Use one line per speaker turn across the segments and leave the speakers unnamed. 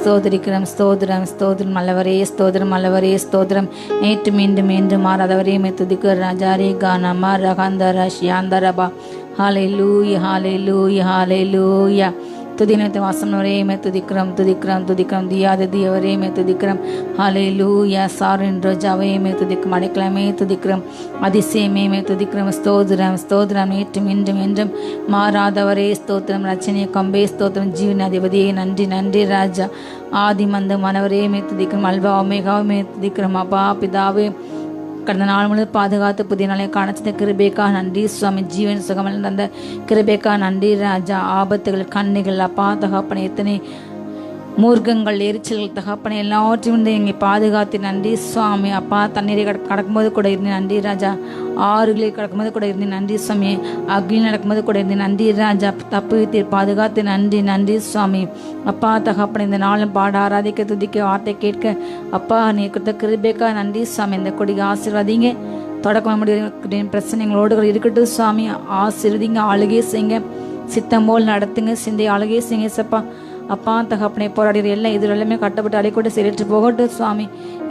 ஸ்தோத்திரிக்கிறோம். ஸ்தோத்திரம் ஸ்தோத்திரம் அல்லவரே, ஸ்தோத்திரம் அல்லவரே, ஸ்தோத்திரம். நேற்று மீண்டும் மீண்டும் மாறாதவரே துதிக்கிற ராஜாரே கானமா ரகாந்தர ஷியாந்தரபா. ஹalleluya ஹalleluya ஹalleluya. துதினத்தை வாசனவரே துதிக்கிறோம் துதிக்கிறோம் துதிக்கிறோம். தியாத தியவரே துதிக்கிறோம். ஹalleluya. சாரின் ரோஜாவே துதிக்கிறோம். அடைக்கலமே துதிக்கிறோம். அதிசயமே துதிக்கிறோம். ஸ்தோத்திரம் ஸ்தோத்திரம். நேற்றும் இன்றும் என்றும் மாறாதவரே ஸ்தோத்திரம். ரச்சனைய கம்பே ஸ்தோத்திரம். ஜீவன் அதிபதியே நன்றி நன்றி ராஜா. ஆதி மந்த மனவரே துதிக்கிறோம். அல்வா ஒமேகாவே துதிக்கிறோம். அப்பா பிதாவே, கடந்த நாள் முழு பாதுகாத்து புதிய நாளை காணச்சத கிருபேக்கா நன்றி சுவாமி. ஜீவன் சுகமல் தந்த கிருபேக்கா நன்றி ராஜா. ஆபத்துகள் கண்ணிகள் அப்பா தகப்பனை, எத்தனை மூர்க்கங்கள் எரிச்சல்கள் தகப்பனை எல்லாவற்றையும் வந்து எங்களை பாதுகாத்து நன்றி சுவாமி. அப்பா தண்ணீரை கடக்கும்போது கூட இருந்து நன்றி ராஜா. ஆறுகளை கடக்கும்போது கூட இருந்து நன்றி சுவாமி. அக்னி நடக்கும்போது கூட இருந்து நன்றி ராஜா. தப்பு வைத்தீர் பாதுகாத்து நன்றி நன்றி சுவாமி. அப்பா தகப்பனை, இந்த நாளும் பாட ஆராதிக்க துதிக்க வார்த்தை கேட்க அப்பா நீ கொடுத்த கிருபேக்கா நன்றி சுவாமி. இந்த கொடிக்கு ஆசீர்வாதிங்க. தொடக்க முடிய பிரச்சனைகளோடு இருக்கட்டும் சுவாமி. ஆசீர்வதிங்க. ஆளுகை செய்யுங்க. சித்தம் போல் நடத்துங்க. சிந்தை ஆளுகை செய்யுங்க சப்பா. அப்பா தகப்பனை, போராடுற எல்லாம் இது எல்லாமே கட்டப்பட்டு அடைக்கூட செயலிட்டு போகட்டும் சுவாமி.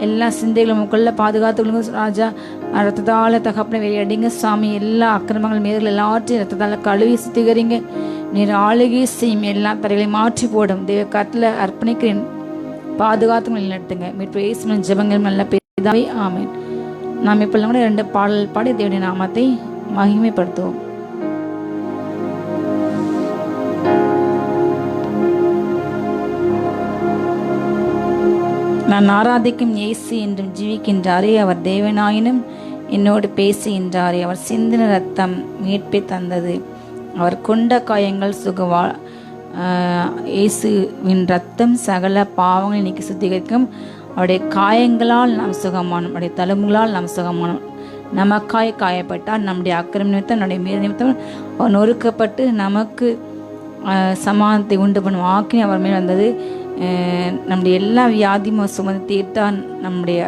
எல்லா சிந்தைகளும் உங்களுக்குள்ள பாதுகாத்துகளுங்க ராஜா. ரத்தத்தால தகப்பனை வெளியடிங்க சுவாமி. எல்லா அக்கிரமங்கள் மீது எல்லாத்தையும் ரத்தத்தால கழுவி சுத்திகரிங்க. நீர் ஆளுகை செய்யும் எல்லா தரைகளை மாற்றி போடும் தேவ கட்டில் அர்ப்பணிக்கிறேன். பாதுகாத்து நடத்துங்க. மீட்பு இயேசுவின் ஜெபங்கள் நல்ல பேதாவே ஆமென். நாம் இப்போ கூட 2 பாடல் பாடி தேவனுடைய நாமத்தை மகிமைப்படுத்துவோம். நான் ஆராதிக்கும் இயேசு என்றும் ஜீவிக்கின்றாரே. அவர் தேவனாயினும் என்னோடு பேசுகின்றாரே. அவர் சிந்தின ரத்தம் மீட்பை தந்தது. அவர் கொண்ட காயங்கள் சுகவா. இயேசுவின் ரத்தம் சகல பாவங்களை நீக்கி சுத்திகரிக்கும். அவருடைய காயங்களால் நாம் சுகமானோம். அவருடைய தழும்புகளால் நாம் சுகமானோம். நமக்காய் காயப்பட்டால் நம்முடைய அக்கிரம நிமித்தம் நம்முடைய மீற நிமித்தம் அவர் நொறுக்கப்பட்டு நமக்கு சமாதானத்தை உண்டு பண்ணும் ஆக்கினி அவர் மேல் வந்தது. நம்முடைய எல்லா வியாதியும் சுமந்து தீர்த்தார். நம்முடைய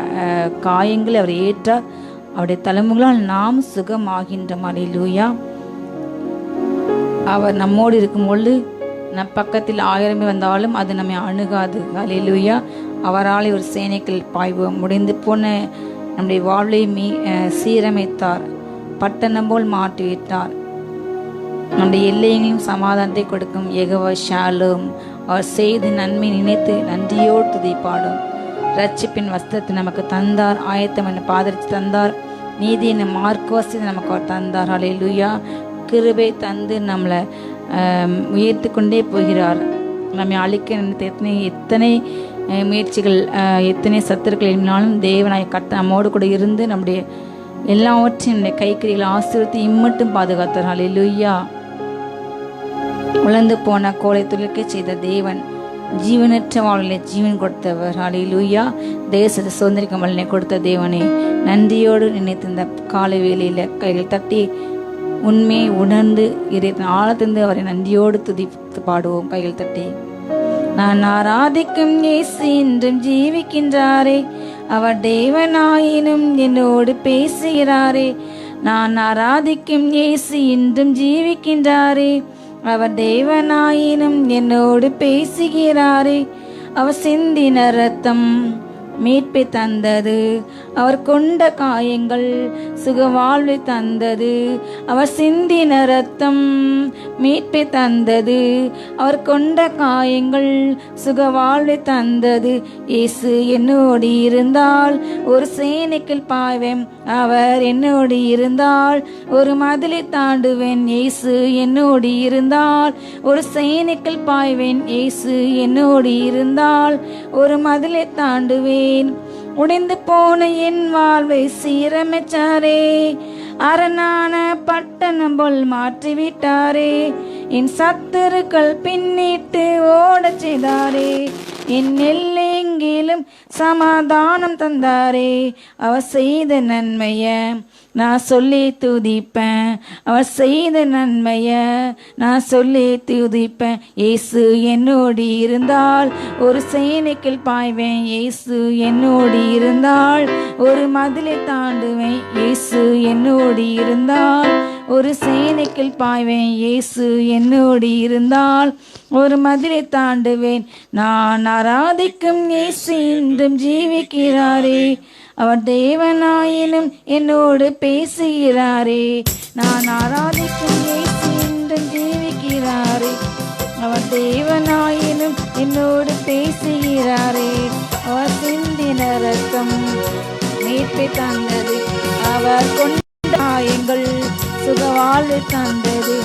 காயங்களை அவர் ஏற்றார். அவருடைய தழும்புகளால் நாம் சுகமாகின்றோம். அல்லேலூயா. அவர் நம்மோடு இருக்கும் பொழுது நம் பக்கத்தில் 1000 வந்தாலும் அது நம்மை அணுகாது. அல்லேலூயா. அவரால் ஒரு சேனைகள் பாய்வோம். முடிந்து போன நம்முடைய வாழ்வை சீரமைத்தார். பட்டணம் போல் மாற்றிவிட்டார். நம்முடைய எல்லையையும் சமாதானத்தை கொடுக்கும் யெகோவா ஷாலோம். அவர் செய்து நன்மை நினைத்து நன்றியோடு துதிப்பாடும். ரட்சிப்பின் வஸ்திரத்தை நமக்கு தந்தார். ஆயத்தம் என்ன பாதரித்து தந்தார். நீதி என்ன மார்க்கவாசி நமக்கு அவர் தந்தார். அல்லேலூயா. கிருபை தந்து நம்மளை உயர்த்தி கொண்டே போகிறார். நம்மை அழிக்க எத்தனை முயற்சிகள், எத்தனை சத்துருக்கள் எழுப்பினாலும் தேவனாய் நம்மோடு கூட இருந்து நம்முடைய எல்லாவற்றையும் நம்முடைய கைக்கறிகளை ஆசீர்வதித்து இம்மட்டும் பாதுகாத்தார். அல்லேலூயா. உழந்து போன கோலை துளிர்க்க செய்த தேவன், ஜீவனற்ற வாழ்விலே ஜீவன் கொடுத்தவர். அல்லேலூயா. தேசத்தை சுதந்திரிக்க மலனை கொடுத்த தேவனே நன்றியோடு நினைத்து இந்த காலை வேளையில கைகள் தட்டி உண்மையை உணர்ந்து ஆழத்திருந்து அவரை நன்றியோடு துதித்து பாடுவோம். கைகள் தட்டி. நான் ஆராதிக்கும் இயேசு என்றும் ஜீவிக்கின்றாரே. அவர் தேவனாயினும் என்னோடு பேசுகிறாரே. நான் ஆராதிக்கும் இயேசு என்றும் ஜீவிக்கின்றாரே. அவர் தேவனாயினும் என்னோடு பேசுகிறாரே. அவர் சிந்தின ரத்தம் மீட்பை தந்தது. அவர் கொண்ட காயங்கள் சுகவாழ்வை தந்தது. அவர் சிந்தின ரத்தம் மீட்பை தந்தது. அவர் கொண்ட காயங்கள் சுகவாழ்வை தந்தது. இயேசு என்னோடு இருந்தால் ஒரு சேனைக்குள் பாய்வேன். அவர் என்னோடு இருந்தால் ஒரு மதிலை தாண்டுவேன். இயேசு என்னோடு இருந்தால் ஒரு சேனைக்குள் பாய்வேன். இயேசு என்னோடு இருந்தால் ஒரு மதிலை தாண்டுவேன். உடைந்து போன என் வாழ்வை சீரமைச்சாரே. அரணான பட்டணம் போல் மாற்றிவிட்டாரே. என் சத்துருக்கள் பின்னிட்டு ஓடச் செய்தாரே. என் எல்லெங்கிலும் சமாதானம் தந்தாரே. அவர் செய்த நன்மைய நான் சொல்லி துதிப்பேன். அவர் செய்த நன்மைய நான் சொல்லி துதிப்பேன். இயேசு என்னோடு இருந்தால் ஒரு சேனைக்குள் பாய்வேன். இயேசு என்னோடு இருந்தால் ஒரு மதிலை தாண்டுவேன். இயேசு என்னோடு இருந்தால் ஒரு சேனைக்குள் பாய்வேன். இயேசு என்னோடு இருந்தால் ஒரு மதிலை தாண்டுவேன். நான் ஆராதிக்கும் இயேசு இன்றும் ஜீவிக்கிறாரே. அவர் தேவனாயினும் என்னோடு பேசுகிறாரே. நான் ஆராதிக்கும் இயேசு இன்றும் ஜீவிக்கிறாரே. அவர் தேவனாயினும் என்னோடு பேசுகிறாரே. அவர் சிந்தின ரத்தம் மீட்பை தந்தது. அவர் கொண்ட காயங்கள் சுகவாழ்வு தந்தது.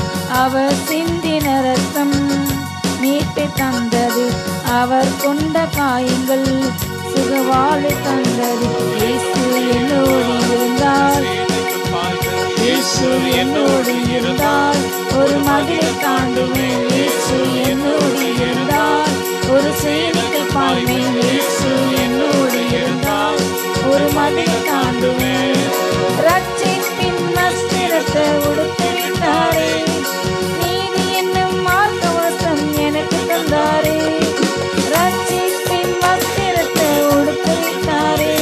அவர் சிந்தின ரத்தம் மீட்பை தந்தது. அவர் கொண்ட காயங்கள் சுகவாழ்வு தந்தது. இயேசு என்னோடு இருந்தால், இயேசு என்னோடு இருந்தால் ஒரு மதிலை தாண்டுவேன். இயேசு என்னோடு இருந்தால் ஒரு சேனைக்குள் பாய்வேன். இயேசு என்னோடு இருந்தால் ஒரு மதிலை தாண்டுவேன். ரட்சிப்பின் வஸ்திரத்தை உடுத்து விட்டாரே. நீதி என்னும் மார்க்கவசம் எனக்கு தந்தாரே. ரட்சிப்பின் வஸ்திரத்தை உடுத்து விட்டாரே.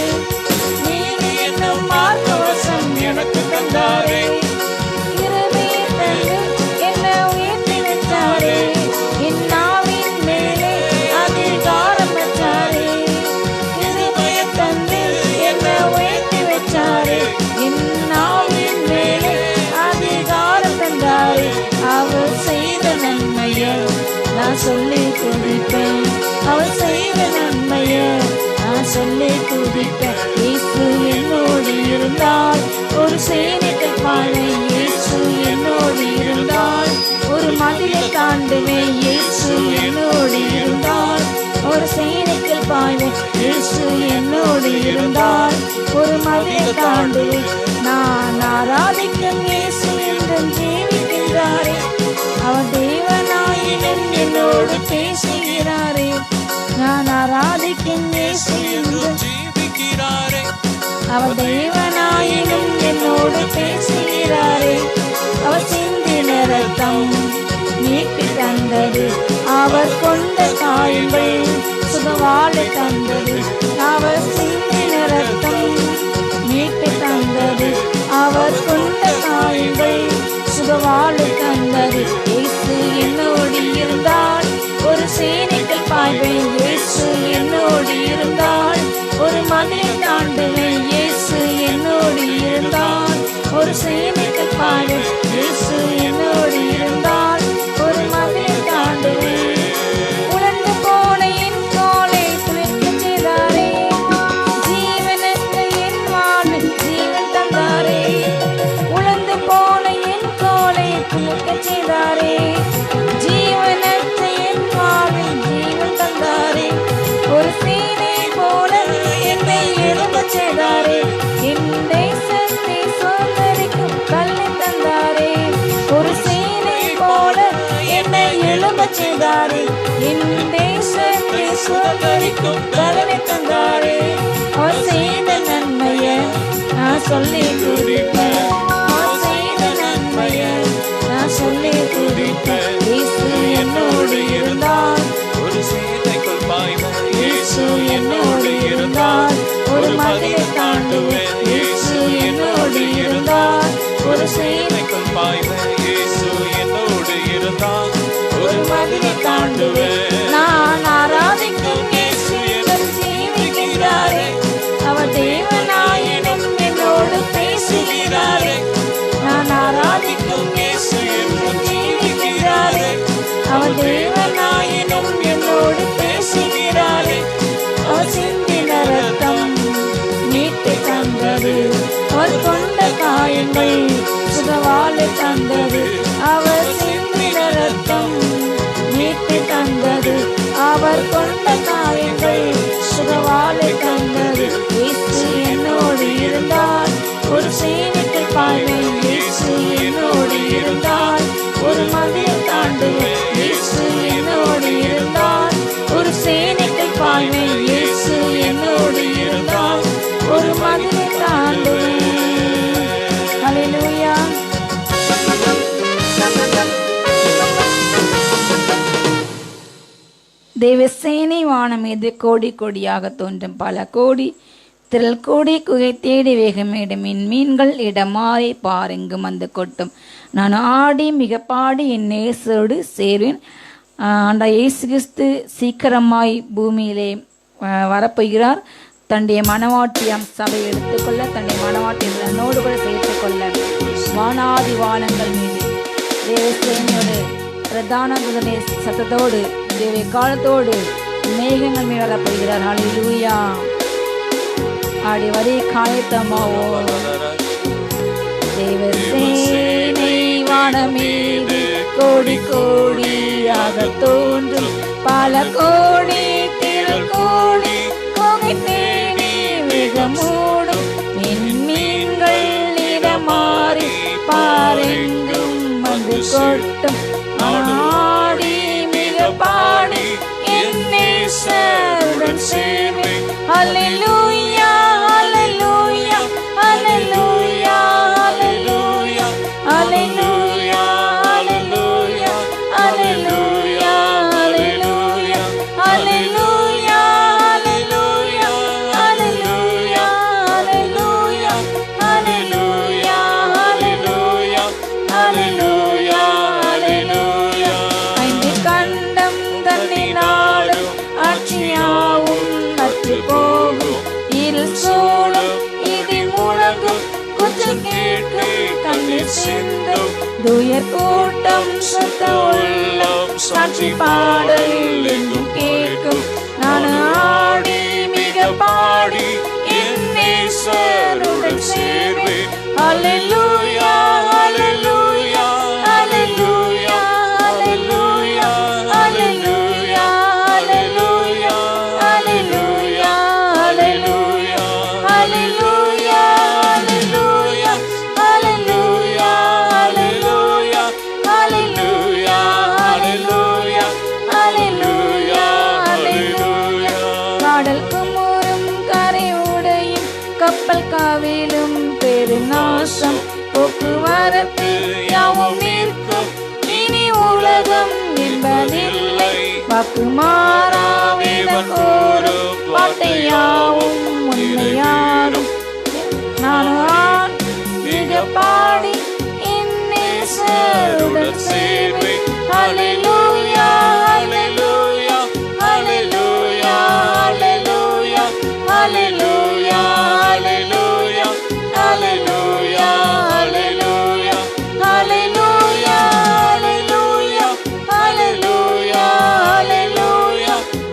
நீதி என்னும் மார்க்கவசம் எனக்கு தந்தாரே. கிருபையை தந்து என்னை உயர்த்தி வச்சாரே. என் நாவின் மேலே அதிகாரம் வச்சாரே. கிருபையை தந்து என்னை உயர்த்தி வச்சாரே. என் நாவின் மேலே அதிகாரம் தந்தாரே. அவர் செய்த நன்மைய நான் சொல்லி துதிப்பேன். அவர் செய்த நன்மைய நான் சொல்லி துதிப்பேன். இயேசு என்னோடு இருந்தால் ஒரு சேனைக்குள் பாய்வேன். இயேசு என்னோடு இருந்தால் ஒரு மதிலை தாண்டுவேன். இயேசு என்னோடு இருந்தால் ஒரு சேனைக்குள் பாய்வேன். இயேசு என்னோடு இருந்தால் ஒரு மதிலை தாண்டுவேன். நான் ஆராதிக்கும் இயேசு என்றும் ஜீவிக்கின்றாரே. அவர் தேவனாயினும் என்னோடு பேசுகிறாரே. நான் ஆராதிக்கும் இயேசு என்றும் ஜீவிக்கிறாரே. அவர் தேவனாயினும் என்னோடு பேசுகிறாரே. அவர் சிந்தின ரத்தம் மீட்பு தந்தது. அவர் கொண்ட காயங்கள் சுகவாழ்வு தந்தது. அவர் சிந்தின ரத்தம் மீட்பு தந்தது. அவர் கொண்ட காயங்கள் சுகவாழ்வு தந்தது. இயேசு என்னோடு இருந்தால் ஒரு சேனைக்குள் பாய்வேன். இயேசு என்னோடு இருந்தால் ஒரு மதிலை தாண்டுவேன். இயேசு என்னோடு இருந்தால் ஒரு சேனைக்குள் பாய்வேன். இயேசு என்னோடு இருந்தால் ஒரு மதிலை தாண்டுவேன். உலர்ந்து போன என் தோலை துளிர்க்கச் செய்தாரே. ஜீவனற்ற என் வாழ்வில் ஜீவன் தந்தாரே. உலர்ந்து போன என் தோலை துளிர்க்கச் செய்தாரே. ஜீவனற்ற என் வாழ்வில் ஜீவன் தந்தாரே. ஒரு சேனை போல என்னை எழும்பச் செய்தாரே. என் தேசத்தை சுதந்தரிக்கும் கல்லை தந்தாரே. ஒரு சேனை போல என்னை எழும்பச் செய்தாரே. என் தேசத்தை சுதந்தரிக்கும் கல்லை தந்தாரே. அவர் செய்த நன்மைய நான் சொல்லி துதிப்பேன். அவர் செய்த நன்மைய நான் சொல்லி துதிப்பேன். இயேசு என்னோடு இருந்தால் ஒரு சேனைக்குள் பாய்வேன். இயேசு என்னோடு இருந்தால் ஒரு மதிலை தாண்டுவேன். இயேசு என்னோடு இருந்தால் ஒரு சேனைக்குள் பாய்வேன். இயேசு என்னோடு இருந்தால் ஒரு மதிலை தாண்டுவேன். நான் ஆராதிக்கும் இயேசு என்றும் ஜீவிக்கிறாரே. அவர் தேவனாயினும் என்னோடு பேசுகிறாரே. நான் ஆராதிக்கும் இயேசு என்றும் ஜீவிக்கிறாரே. அவர் தேவனாயினும் என்னோடு பேசுகிறாரே. அவர் சிந்தின ரத்தம் மீட்பை தந்தது. தேவசேனை வானம் மீது கோடி கோடியாக தோன்றும் பல கோடி திரள் கோடி குகை தேடி வேகமேடும் மீன்கள் இடமாறி பாருங்கும் வந்து கொட்டும். நான் ஆடி மிக பாடி என் நேசோடு சேர்வேன். ஆண்டா இயேசு கிறிஸ்து சீக்கிரமாய் பூமியிலே வரப்போகிறார். தன்னுடைய மனவாட்டியம் சபை எடுத்துக்கொள்ள, தன்னுடைய மனவாட்டியம் தன்னோடு கூட சேர்த்துக்கொள்ள வானாதி வானங்கள் மீது தேவசேனையோடு பிரதான சத்தத்தோடு தேவ காலத்தோடு மேகங்கள் மீது வரப்போகிறார். ஹல்லேலூயா. ஆடி வரி காயத்தமாவோ தேவசேனை வானம் மீது கோடி கோடியாக தோன்றும் பல கோடி திரள் கோடி கோகை தேடி வேகமோடும் மீன்கள் இடமாறி பாரெங்கும் வந்து கொட்டும். ஆடி மிக பாடி என் நேசருடன் சேர்வேன். ஹல்லேலூயா ஹல்லேலூயா ஹல்லேலூயா ஹல்லேலூயா ஹல்லேலூயா ஹல்லேலூயா ஹல்லேலூயா ஹல்லேலூயா ஹல்லேலூயா ஹல்லேலூயா ஹல்லேலூயா ஹல்லேலூயா ஹல்லேலூயா ஹல்லேலூயா ஹல்லேலூயா ஹல்லேலூயா. ஐந்து கண்டம் தன்னினாலும் ஆட்சியாவும் அற்று போகும். இருள் சூழும் இடி முழங்கும் குச்சல் கேட்கும் கண்ணீர் சிந்தும் துயர் கூட்டம் சுத்த உள்ளம் சாட்சி பாடல் எங்கும் கேட்கும். நான் ஆடி மிக பாடி என் நேசருடன் சேர்வேன். ஹல்லேலூயா ஹல்லேலூயா ஹல்லேலூயா ஹல்லேலூயா ஹல்லேலூயா ஹல்லேலூயா ஹல்லேலூயா ஹல்லேலூயா ஹல்லேலூயா ஹல்லேலூயா ஹல்லேலூயா ஹல்லேலூயா ஹல்லேலூயா ஹல்லேலூயா ஹல்லேலூயா. காடல் குமுறும் கரை உடையும் கப்பல் காவிலும் பெருநாசம் போக்குவரத்து யாவும் நிற்கும். இனி உலகம் என்பதில்லை. வாக்கு மாறாவிடம் கூறும் வார்த்தையாவும் உண்மையாகும். நான் மிக பாடி என் நேசருடன் சேர்வேன். ஹல்லேலூயா ஹல்லேலூயா ஹல்லேலூயா ஹல்லேலூயா ஹல்லேலூயா ஹல்லேலூயா ஹல்லேலூயா ஹல்லேலூயா ஹல்லேலூயா ஹல்லேலூயா ஹல்லேலூயா ஹல்லேலூயா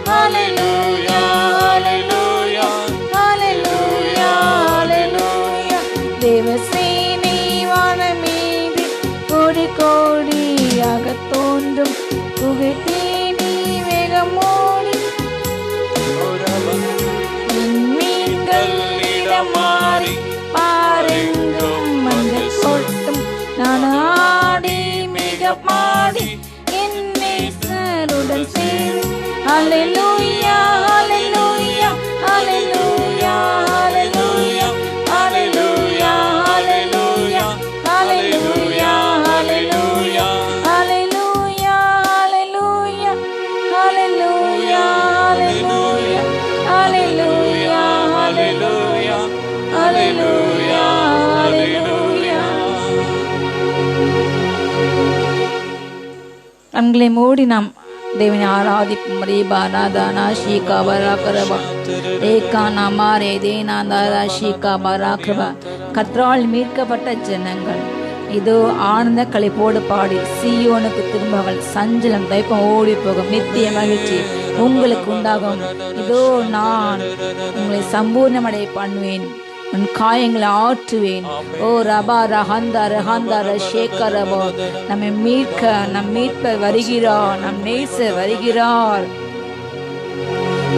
ஹல்லேலூயா ஹல்லேலூயா ஹல்லேலூயா ஹல்லேலூயா. தேவசேனை வானம் மீது கோடி கோடியாக தோன்றும் குகை தேடி வேகமோடி மீன்கள் இடமாறி பாரெங்கும் வந்து கொட்டும். நான் ஆடி மிக பாடி என் நேசருடன் சேர்வேன். ஹல்லேலூயா ஹல்லேலூயா ஹல்லேலூயா ஹல்லேலூயா ஹல்லேலூயா ஹல்லேலூயா ஹல்லேலூயா ஹல்லேலூயா ஹல்லேலூயா ஹல்லேலூயா ஹல்லேலூயா ஹல்லேலூயா ஹல்லேலூயா ஹல்லேலூயா ஹல்லேலூயா ஹல்லேலூயா. கண்களை மூடி நாம் தேவனை ஆராதிப்போம். ரீபாராதானா ஷீகா பராக்கிரபா ரேகா நாமாரே தேனாதாரா ஷீகா பராக்கிரபா. கர்த்தரால் மீட்கப்பட்ட ஜனங்கள் இதோ ஆனந்த களிப்போடு பாடி சீயோனுக்கு திரும்பவள் சஞ்சலம் தைப்பம் ஓடி போகும். நித்திய மகிழ்ச்சி உங்களுக்கு உண்டாகும். இதோ நான் உங்களை சம்பூர்ணமடைய பண்ணுவேன். உன் காயங்களை ஆற்றுவேன். ஓ ரபா ரஹந்தா ரஹந்தா ரஷேகரபோ. நம்மை மீட்க நம் மீட்பர் வருகிறார். நம் நேசர் வருகிறார்.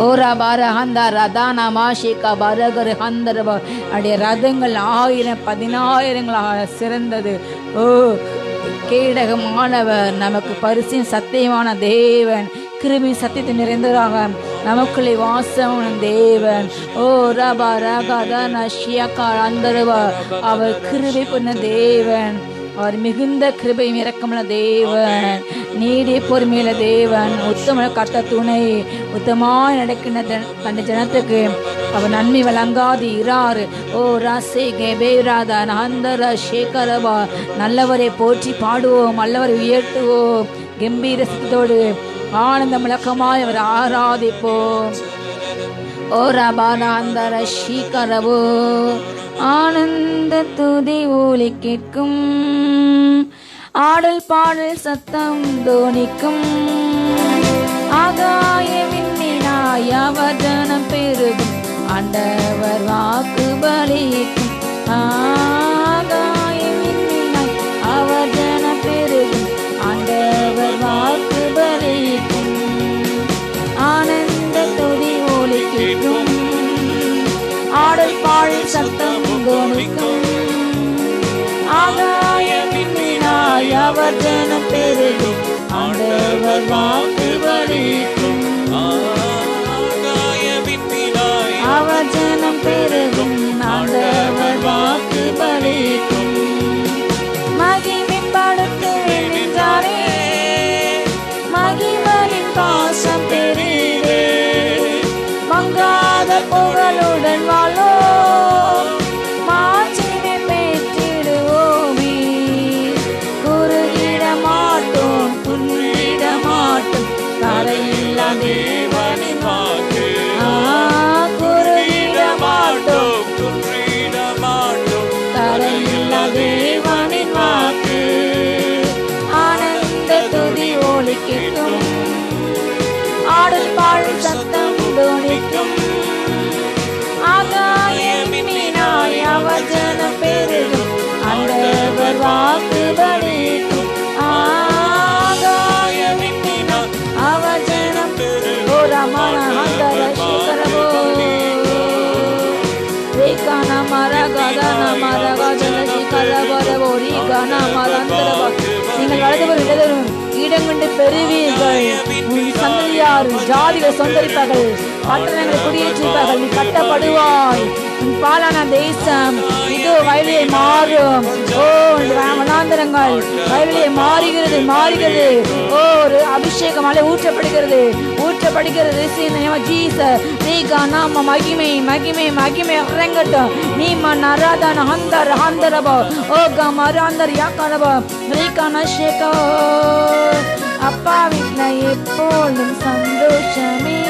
ஓ ரபா ரஹந்தா ரதானா மாஷேகா பரகர் ஹந்தரபோ. அடைய ரதங்கள் 1000 10,000 சிறந்தது. ஓ கேடகமானவர், நமக்கு பரிசின் சத்தியமான தேவன், கிருபை சத்தியத்தை நிறைந்தவராக நமக்குள்ளே வாசம் தேவன். ஓ ரபா ரகதன ஷியகா அந்தரவா. அவர் கிருபை பண்ண தேவன். அவர் மிகுந்த கிருபை இரக்கமுள்ள தேவன். நீடிய பொறுமையில தேவன், உத்தம கர்த்த துணை. உத்தமாய் நடக்கின்ற தன் ஜனத்துக்கு அவர் நன்மை வழங்காது இராறு. ஓ ராசே கெபேராதா நந்தர சேகரவா. நல்லவரை போற்றி பாடுவோம், நல்லவரை உயர்த்துவோம், கம்பீர சத்தத்தோடு ஆனந்த முழக்கமாய் அவர் ஆராதிப்போம். ஓ ரபானந்தர சீகரவோ. ஆனந்த துதி ஒலி கேட்கும், ஆடல் பாடல் சத்தம் தோனிக்கும். ஆகாய விண்ணினாய் அவர் ஜனம் பெருகும், ஆண்டவர் வாக்கு பலிக்கும். ஆகாய விண்ணினாய் அவர் ஜனம் பெருகும், ஆண்டவர் வாக்கு பலிக்கும். ஆனந்த துதி ஒலி கேட்கும், ஆடல் பாடல் சத்தம் தோனிக்கும். ஆகாய விண்ணினாய் அவர் ஜனம் பெருகும், ஆண்டவர் வாக்கு பலிக்கும். ஆகாய விண்ணினாய் அவர் ஜனம் பெருகும், ஆண்டவர் வாக்கு பலிக்கும். மகிமைப்படுத்துவேன் என்றாரே, மகிமையின் பாசம் பெரிதே. மங்காத புகழுடன் வாழோ, மாட்சிமை பெற்றிடுவோமே. குறுகிட மாட்டோம், குன்றிட மாட்டோம், கரையில்லா தேவனின் வாக்கு. குறுகிட மாட்டோம், குன்றிட மாட்டோம், கரையில்லா தேவனின் வாக்கு. ஆனந்த துதி ஒலி கேட்கும், ஆடல் பாடல் சத்தம் தோனிக்கும். ஆகாய விண்ணினாய் அவர் ஜனம் பெருகும், ஆண்டவர் வாக்கு பலிக்கும். ஆகாய விண்ணினாய் அவர் ஜனம் பெருகும், ஓ ரமண ஹந்தர சீகரவோ. ரேகான மரகதன மரகதன சீகரவரவோ ரீகான மரந்தரவோ. நீங்கள் வலதுபுறம் இடதுபுறம் இடங்கொண்டு பெறுவீர்கள். உன் சந்ததியார் ஜாதிகள் சொந்தரிப்பார்கள், பட்டணங்களை குடியேற்றிப்பார்கள். நீ கட்டப்படுவாய், உன் பாலான தேசம் இதோ வயலிலே மாறும். ஓ வனாந்தரங்கள் வயலிலே மாறுகிறது, மாறுகிறது. ஓ ஒரு அபிஷேகம் அலை ஊற்றப்படுகிறது, ஊற்றப்படுகிறது. நாம மகிமை மகிமை மகிமை இறங்கட்டும். நீ நராதன ஹந்தர் ஹந்தரபோ. ஓ கமராந்தர் யாக்கரபோ ரீகான ஷேகோ. அப்பா வீட்ல எப்போதும் சந்தோஷமே,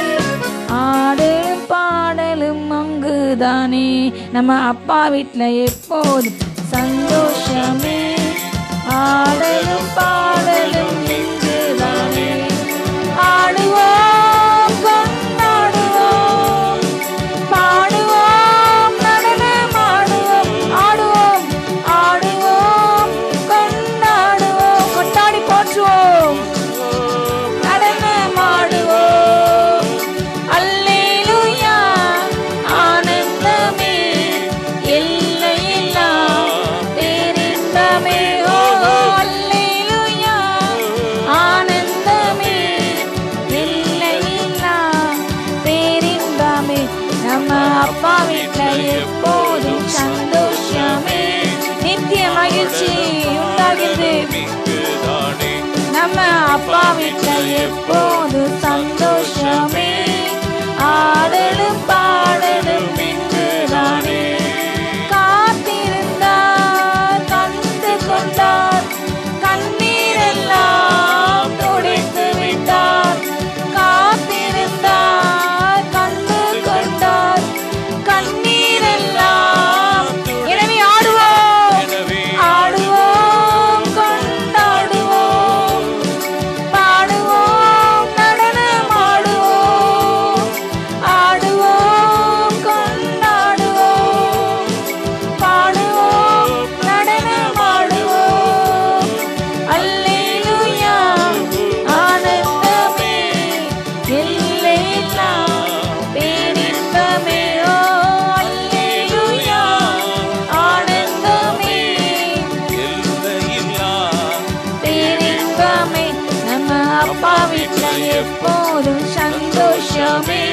ஆடலும் பாடலும் அங்குதானே. நம்ம அப்பா வீட்ல எப்போதும் சந்தோஷமே, ஆடலும் பாடலும் இங்குதானே. ஆடுவோம் கொண்டாடுவோம், பாடுவோம் நடனம் ஆடுவோம். ஆடுவோம் ஆடுவோம் கொண்டாடுவோம், கொண்டாடி போற்றுவோம், நடனம் ஆடுவோம். அல்லேலூயா ஆனந்தமே, எல்லையில்லா பேரின்பமே. ஓ அல்லேலூயா ஆனந்தமே, எல்லையில்லா பேரின்பமே. நம்ம அப்பா வீட்ல எப்போதும் சந்தோஷமே, நித்திய மகிழ்ச்சி உண்டாகிறது. நம்ம அப்பா வீட்ல எப்போதும் சந்தோஷமே, ஆடலும் பாடலும் இங்குதானே. காத்திருந்தார் கண்டு கொண்டார், கண்ணீரெல்லாம் துடைத்து விட்டார். காத்திருந்தார் கண்டு கொண்டார், கண்ணீரெல்லாம். எனவே ஆடுவோம் ஆடுவோம் கொண்டாடுவோம், பாடுவோம் நடனம் ஆடுவோம். ஆடுவோம் கொண்டாடுவோம், பாடுவோம் நடனம் ஆடுவோம். அல்லேலூயா ஆனந்தமே, எல்லையில்லா பேரின்பமே. ஓ அல்லேலூயா ஆனந்தமே, பேரின்பமே. நம்ம அப்பா வீட்ல எப்போதும் சந்தோஷமே.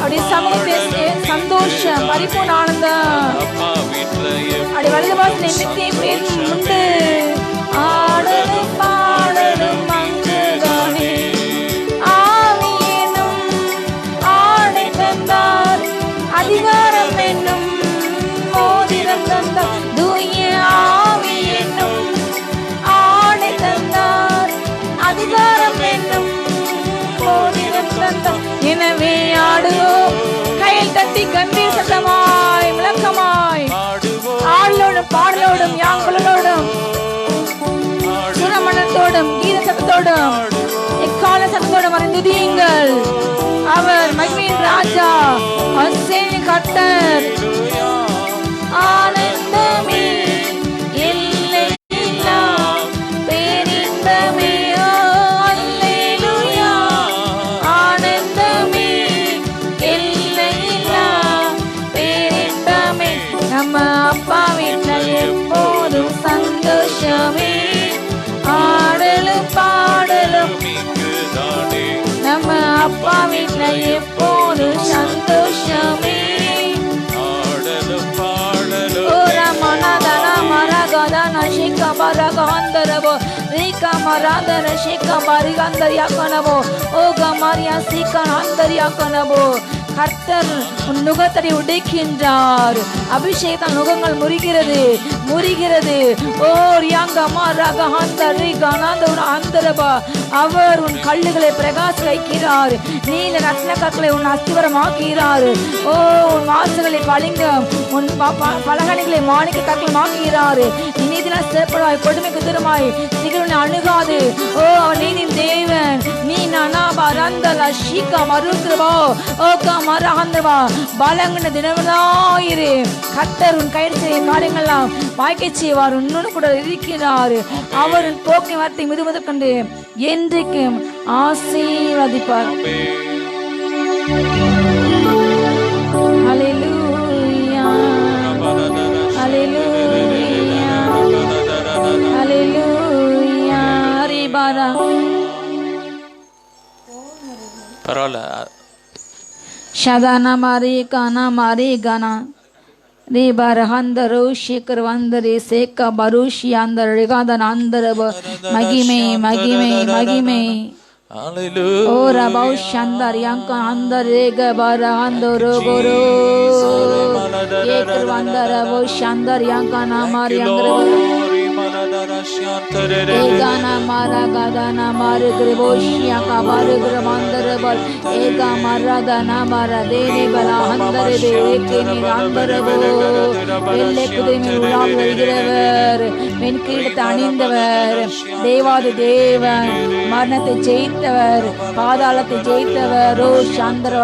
அப்படி சமூகத்தை சந்தோஷம், பரிபூர்ண ஆனந்தம். அப்படி வலது பாசனை நித்திய பேர் உண்டு. ஆடலும் பாட எனவே ஆடுவோம், கையில் தட்டி கம்பீர சத்தமாய் முழக்கமாய் ஆடலோடும் பாடலோடும் யாங்களோடும் சுரமணத்தோடும் கீத சத்தத்தோடும் எக்கால சத்தத்தோடும் அறிந்துதியுங்கள். அவர் மகிமையின் ராஜா, அசேனின் கர்த்தர். ஆனந்தமே எல்லையில்லா பேரின்பமே, அல்லேலூயா. ஆனந்தமே எல்லையில்லா பேரின்பமே, நம்ம அப்பா வீட்டில் எப்போதும் சந்தோஷமே. ஆடலும் பாடலும் நம்ம அப்பா வீட்ல எப்போதும் சந்தோஷமே. ஓ ரமணதன மரகதன ஷிக பரகந்தரவோ ரீகா மராதன ஷிக பரிகந்தரியாக்கனவோ ஓ கமரியா சீக்கன் அந்தரியாக்கனவோ. கர்த்தர் உன் நுகத்தடி உடைக்கின்றார். அபிஷேகத்தால் நுகங்கள் முறிகிறது முறிகிறது. ஓ ரியாங்கமா ரகஹந்தரி கனந்தர அந்தரபா. அவர் உன் கல்லுகளை பிரகாச வைக்கிறார். நீல ரத்ன கற்களை உன் அஸ்திவரமாக்கிறார். ஓ உன் வாசல்களை பளிங்கம், உன் பலகணிகளை மாணிக்க கற்களமாக்கிறார். நீதினால் சிறப்படாய், கொடுமைக்கு தூரமாய் சிகரனை அணுகாது. ஓ அவர் நீதின் தேவன். நீ நானாபா ரந்தல ஷீகா மருந்திரவோ ஓ மரஹந்தவா. பலங்கின தினவனாயிரு. கர்த்தர் உன் கையில் செய்யும் காரியங்கள்லாம் வாய்க்கை செய்வார். உன்னோடு கூட இருக்கிறார். அவர் உன் போக்கை வார்த்தை மிதுமுதற் கண்டு என்றைக்கும் ஆசீர்வதிப்பார். ஹல்லேலூயா ஹல்லேலூயா ஹல்லேலூயா. ரிபாரா
பரவாயில்ல.
ஷதானா மாரி கானா மாரி கானா ரிபார ஹந்தரு ஷேகர் வந்தரே சேகா பருஷி அந்தர ரிகாதன அந்தரப. மகிமை மகிமை மகிமை. ஓ ரபௌ ஷந்தர் யங்க அந்தர் ரேக பர அந்தரு போரோ ஏகர் வந்தரபோ ஷந்தர் யங்க நாமர் யங்கரப ஏகானா மாரா காதானா மாரு கிரபோஷியா காபாரு கிரமந்தரபல் ஏகா மரதனா மரதேனி பலா ஹந்தரே தேகேனி அந்தரபோ. எல்லை குதிரையில் உலாவி வருகிறவர், வெண்கிரீடத்தை அணிந்தவர், தேவாதி தேவன், மரணத்தை ஜெயித்தவர், பாதாளத்தை ஜெயித்தவர். ஓ சந்திர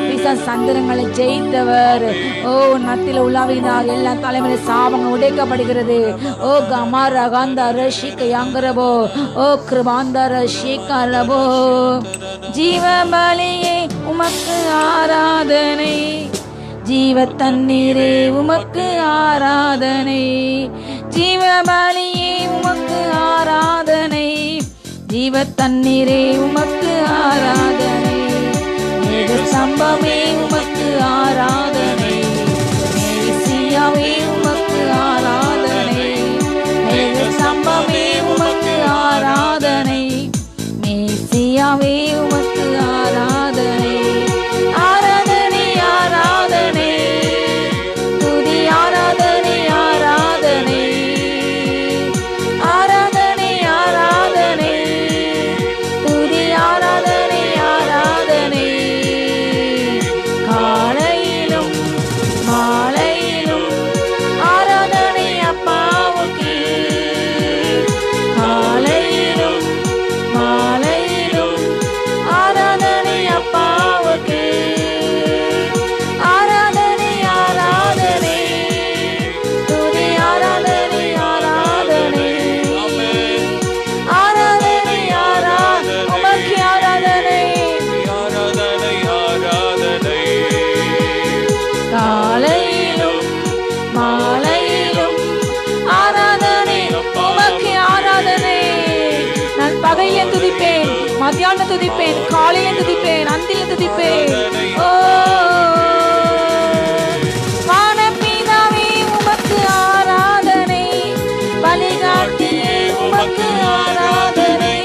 பிசாசு சந்திரங்களை ஜெயித்தவர். ஓ நத்தில உலாவினார். எல்லா தலைமுறை சாபங்கள் உடைக்கப்படுகிறது. ஓ கமார கந்தர ஷிக யங்கரபோ ஓ கிருபாந்தர ஷிகரபோ. ஜீவ பலியே உமக்கு ஆராதனை, ஜீவ தண்ணீரே உமக்கு ஆராதனை, ஜீவ பலியே உமக்கு ஆராதனை, ஜீவ தண்ணீரே உமக்கு ஆராதனை, மேக சம்பமே உமக்கு ஆராதனை, மேசியாவே உமக்கு ஆராதனை, மேக சம்பமே உமக்கு ஆராதனை, மேசியாவே உமக்கு ஆராதனை. ஆராதனை ஆராதனை துதி ஆராதனை ஆராதனை ஆராதனை ஆராதனை துதி ஆராதனை ஆராதனை. காலையிலும் மாலையிலும் ஆராதனை அப்பாவுக்கு, காலையிலும் மாலையிலும் ஆராதனை அப்பாவுக்கு. ஆராதனை ஆராதனை துதி ஆராதனை ஆராதனை ஆராதனை உமக்கு ஆராதனை. காலையிலும் மாலையிலும் ஆராதனை உமக்கு ஆராதனை. நான் பகையை துதிப்பேன், மத்தியானம் துதிப்பேன், காலையை துதிப்பேன், அந்தில துதிப்பேன். ஓ வானபிதாவே உமக்கு ஆராதனை, வழிகாட்டியே உமக்கு ஆராதனை,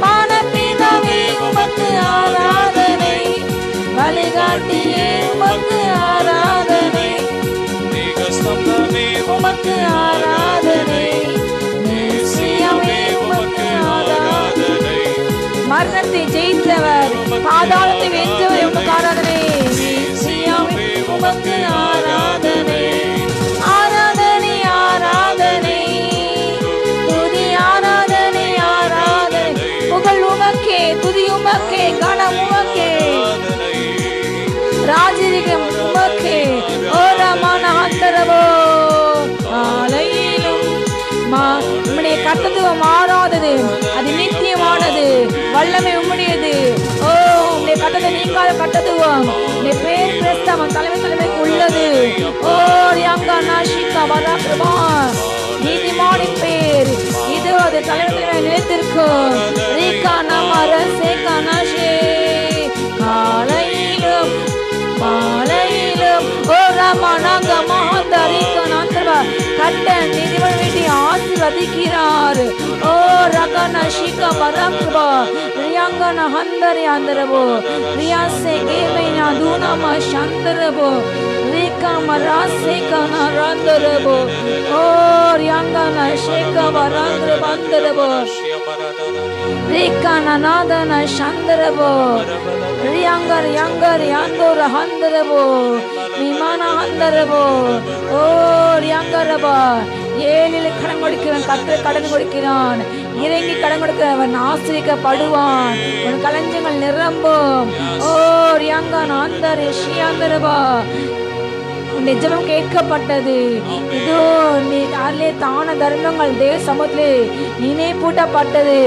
வானபிதாவே உமக்கு ஆராதனை, வழிகாட்டியே உமக்கு ஆராதனை, உமக்கு ஆராதனை, மேசியாவே உமக்கு ஆராதனை, மரணத்தை ஜெயித்தவர், பாதாளத்தை வென்றவர். உமக்கு ஆராதனை, உமக்கு ஆராதனை, ஆராதனை, ஆராதனை, துதி ஆராதனை, ஆராதனை, புகழ் உமக்கே, துதி உமக்கே, கனம் உமக்கே, ராஜரிகம் உமக்கே. ஓரமான அந்தரவோ ஆலையிலும் உம்முடைய கட்டத்துவம் மாறாதது, அது நித்தியமானது, வல்லமை உம்முடையது. ஓ உம்முடைய கட்டத்தை நீங்காத கட்டத்துவம், உம்முடைய பேர் பிரஸ்தவம் தலைமைக்கு உள்ளது. ஓ ரியாங்கா நாஷிகா பராக்கிரமா, நீதிமானின் பேர் இது, அது தலைமை நிலைத்திருக்கும். ரீகா நமர சேகா நாஷே, காலையிலும் மாலையிலும் ஓ ராமநாங்க மகாந்தரிக்கன் அந்தர்வா கட்ட நீதிமன்ற வேண்டி ஆசீர்வதிக்கிறார். ஓ ரகன ஷிக பரக்பா ரியாங்கன ஹந்தரி அந்தரபோ ரியாசே கேமைனா தூனம சந்தரபோ ரீகா மராசே கன ரந்தரபோ ஓ ரியாங்கன ஷேக பரக்ர பந்தரபோ ரீகா நநாதன சந்தரபோ ரியாங்கர் யங்கர் யாந்தோர ஹந்தரபோ நிமான ஹந்தரபோ ஓ ரியாங்கரபா. ஏழில் கடன் கொடுக்கிறான், கர்த்தர் கடன் கொடுக்கிறான், இறங்கி கடன் கொடுக்கிறவன் ஆசிரிக்கப்படுவான், உன் களஞ்சங்கள் நிரம்பும். ஓ ரியாங்கன் ஆந்தர் ஷியாந்தரபா, நிஜமும் கேட்கப்பட்டது. இதோ நீ அதிலே தான தர்மங்கள் தேவ சமூகத்திலே நினைப்பூட்டப்பட்டது.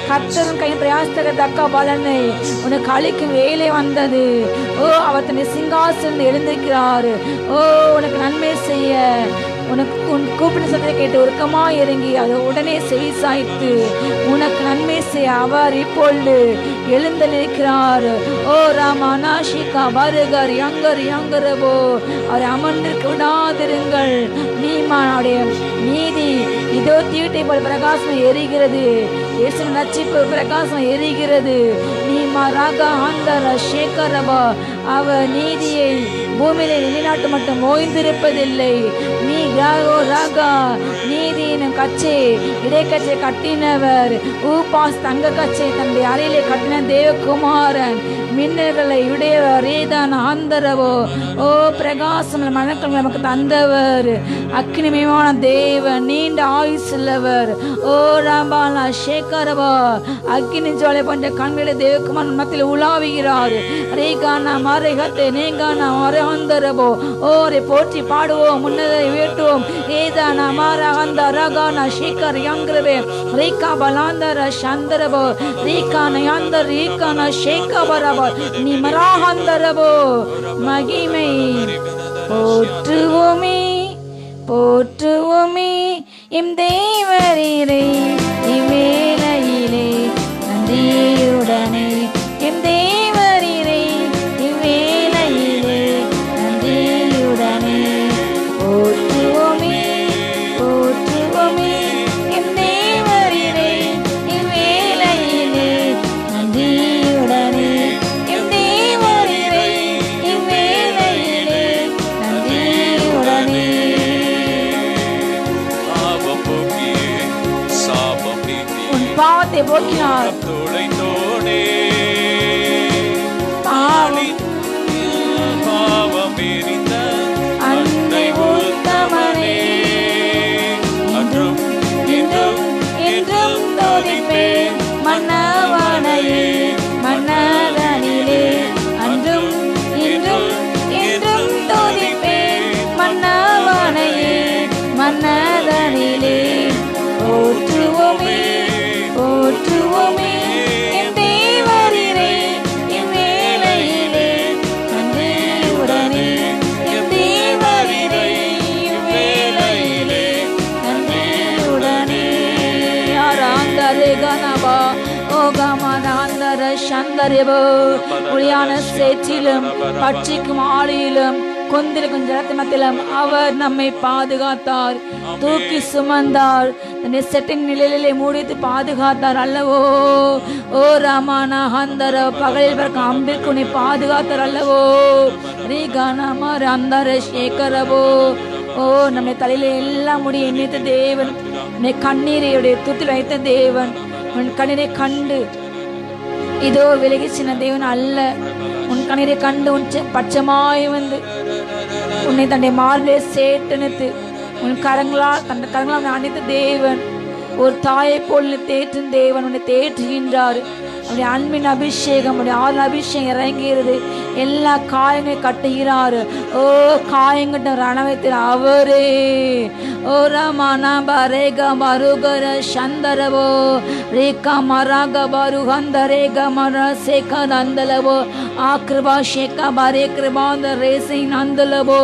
கர்த்தரும் கையின் பிரயாசத்துக்கு தக்க பலனை உனக்கு அளிக்கும் வேலை வந்தது. ஓ அவர் தன்னை சிங்காசனம் எழுந்திருக்கிறார். ஓ உனக்கு நன்மை செய்ய, உனக்கு உன் கூப்பிட்டு சத்தத்தை கேட்டு உருக்கமா இறங்கி அதை உடனே செவி சாய்த்து உனக்கு நன்மை செய்ய அவர் இப்பொழுது எழுந்தளிக்கிறார். ஓ ராமநாஷிகா வருகர் யங்கர் யங்கரபோ, அவரை அமர்ந்திருக்க விடாதிருங்கள். நீமானுடைய நீதி இதோ தீட்டை போல் பிரகாசம் எரிகிறது, இயேசு நச்சிப்பு பிரகாசம் எரிகிறது. நீமா ராகா ஆந்தர சேகரபா, அவர் நீதியை பூமியில நிலைநாட்டு மட்டும் ஓய்ந்திருப்பதில்லை. நீ ராகா நீதியினும் கச்சை இடைக்கச்சை கட்டினவர், ஊபாஸ் தங்க கச்சை தன்னுடைய அறையிலே கட்டின தேவகுமாரன், மின்னர்களை உடையவர் ரேதான் ஆந்தரவோ. ஓ பிரகாசம் மனக்கள் நமக்கு தந்தவர், அக்னிமயமான தேவன், நீண்ட ஆயுசுள்ளவர். ஓ ராம்பாலா சேகரவா, அக்னி ஜோலை போன்ற கண்களை தேவகுமாரன் மத்தியில் உலாவுகிறார். ரேகானா மறைகத்தை நேகானா மரஹந்தரவோ. ஓரை போற்றி பாடுவோம், முன்னதை உயர்த்துவோம். ஏதானா மாரஹந்த ரகானா சேகர் யங்கரவே ரேகா பலாந்தர சந்தரவோ ரேகானா யந்தர் ரேகானா சேகபரவோ நீ மராஹந்தரவோ. மகிமை போற்றுவோமே போற்றுவோமே எம் தேவரீரை இவ்வேளையிலே நன்றியுடனே, எம் தேவரீரை இவ்வேளையிலே நன்றியுடனே போற்றுவோமே போற்றுவோமே எம் தேவரீரை இவ்வேளையிலே நன்றியுடனே, எம் தேவரீரை இவ்வேளையிலே நன்றியுடனே. உன் பாவத்தை போக்கினார், அன்னை உத்தமனே, என்றும் என்றும் என்றும் தோதிப்பேன் மன்னவனையே மன்னதனிலே, அன்றும் இன்றும் என்றும் தோதிப்பேன் மன்னவனையே மன்னதனிலே. போற்றுவோமே போற்றுவோமே என் தேவரீரை இவ்வேளையிலே நன்றியுடனே, என் தேவரீரை இவ்வேளையிலே நன்றியுடனே. ஆராந்தரே கனபா ஓகமனாந்தர சந்தரபோ, ஒளியான சேற்றிலும் பட்சிக்கும் ஆளியிலும் கொந்திருக்கும் ஜலத்திலும் அவர் நம்மை பாதுகாத்தார், தூக்கி சுமந்தார், தன்னை செட்டின் நிலையிலே மூடித்து பாதுகாத்தார் அல்லவோ. ஓ ராமானா ஹந்தர பகலில் பிறக்கும் அம்பிற்கு உன்னை பாதுகாத்தார் அல்லவோ. ரீகானாமர் அந்தர சேகரபோ. ஓ நம்மை தலையில எல்லாம் முடிய எண்ணித்த தேவன், உன்னை கண்ணீரையுடைய தூத்தில் வைத்த தேவன், உன் கண்ணீரை கண்டு இதோ விலகி சின்ன தேவன் அல்ல. உன் கண்ணீரை கண்டு உன் பட்சமாய் வந்து உன்னை தன்னை மார்பிலே சேட்டெடுத்து உன் கரங்களால் தன் கரங்களால் அணைத்த தேவன், ஒரு தாயை போல் தேற்றும் தேவன் உன்னை தேற்றுகின்றார். அவருடைய அன்பின் அபிஷேகம், அவருடைய ஆறு அபிஷேகம் இறங்குகிறது. எல்லா காயங்களையும் கட்டுகிறாரு. ஓ காயங்கட்ட ரணவத்தில் அவரே. ஓ ரமணா பரேக மருகர சந்தரவோ ரேகா மராக பருகந்தரேக மர சேக நந்தலவோ ஆக்கிருபா ஷேகா பரே கிருபாந்த ரேசை நந்தலவோ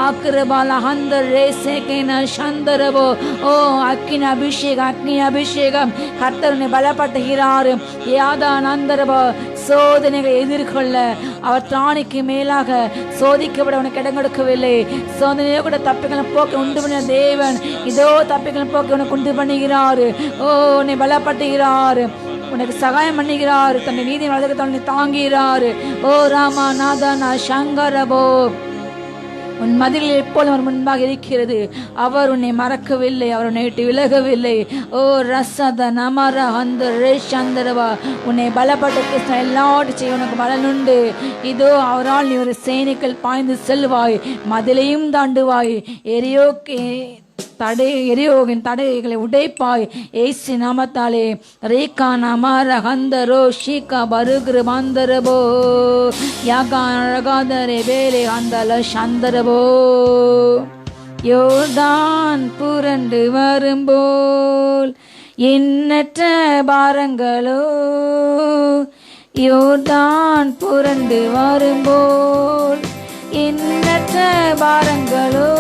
ஆக்கிருபா லஹந்த ரேசேகேன சந்தரவோ. ஓ அக்கின் அபிஷேகம், அக்னி அபிஷேகம் கர்த்தருனை பலப்படுத்துகிறார். யாதானந்தரவோ சோதனைகளை எதிர்கொள்ள அவர் தானிக்கு மேலாக சோதிக்கப்பட உனக்கு இடம் கொடுக்கவில்லை. சோதனையோ கூட தப்பிகளை போக்க உண்டு பண்ணின தேவன் இதோ தப்பிகளை போக்க உனக்கு உண்டு பண்ணுகிறாரு. ஓ உன்னை பலப்படுத்துகிறாரு, உனக்கு சகாயம் பண்ணுகிறாரு, தன்னை நீதி வளர்க்க தன்னை தாங்குகிறாரு. ஓ ராமா நாதனா சங்கரபோ. உன் மதிலில் எப்போதும் அவர் முன்பாக இருக்கிறது. அவர் உன்னை மறக்கவில்லை, அவர் உன்னை விட்டு விலகவில்லை. ஓ ரசத நமர அந்த ரேஷந்தரவா. உன்னை பலப்பட்ட எல்லாவற்றையும் செய்ய உனக்கு பலனுண்டு. இதோ அவரால் நீ ஒரு சேனைகள் பாய்ந்து செல்வாய், மதிலையும் தாண்டுவாய். எரியோகின் தடைகளை உடைப்பாய் ஏசு நாமத்தாலே. ரேகா நமர ஹந்தரோ ஷீகா பருகிரு பந்தரபோ யாகாதரே வேலே அந்தல சந்தரபோ. யோர்தான் புரண்டு வரும்போல் எண்ணற்ற பாரங்களோ, யோர்தான் புரண்டு வரும்போல் எண்ணற்ற பாரங்களோ.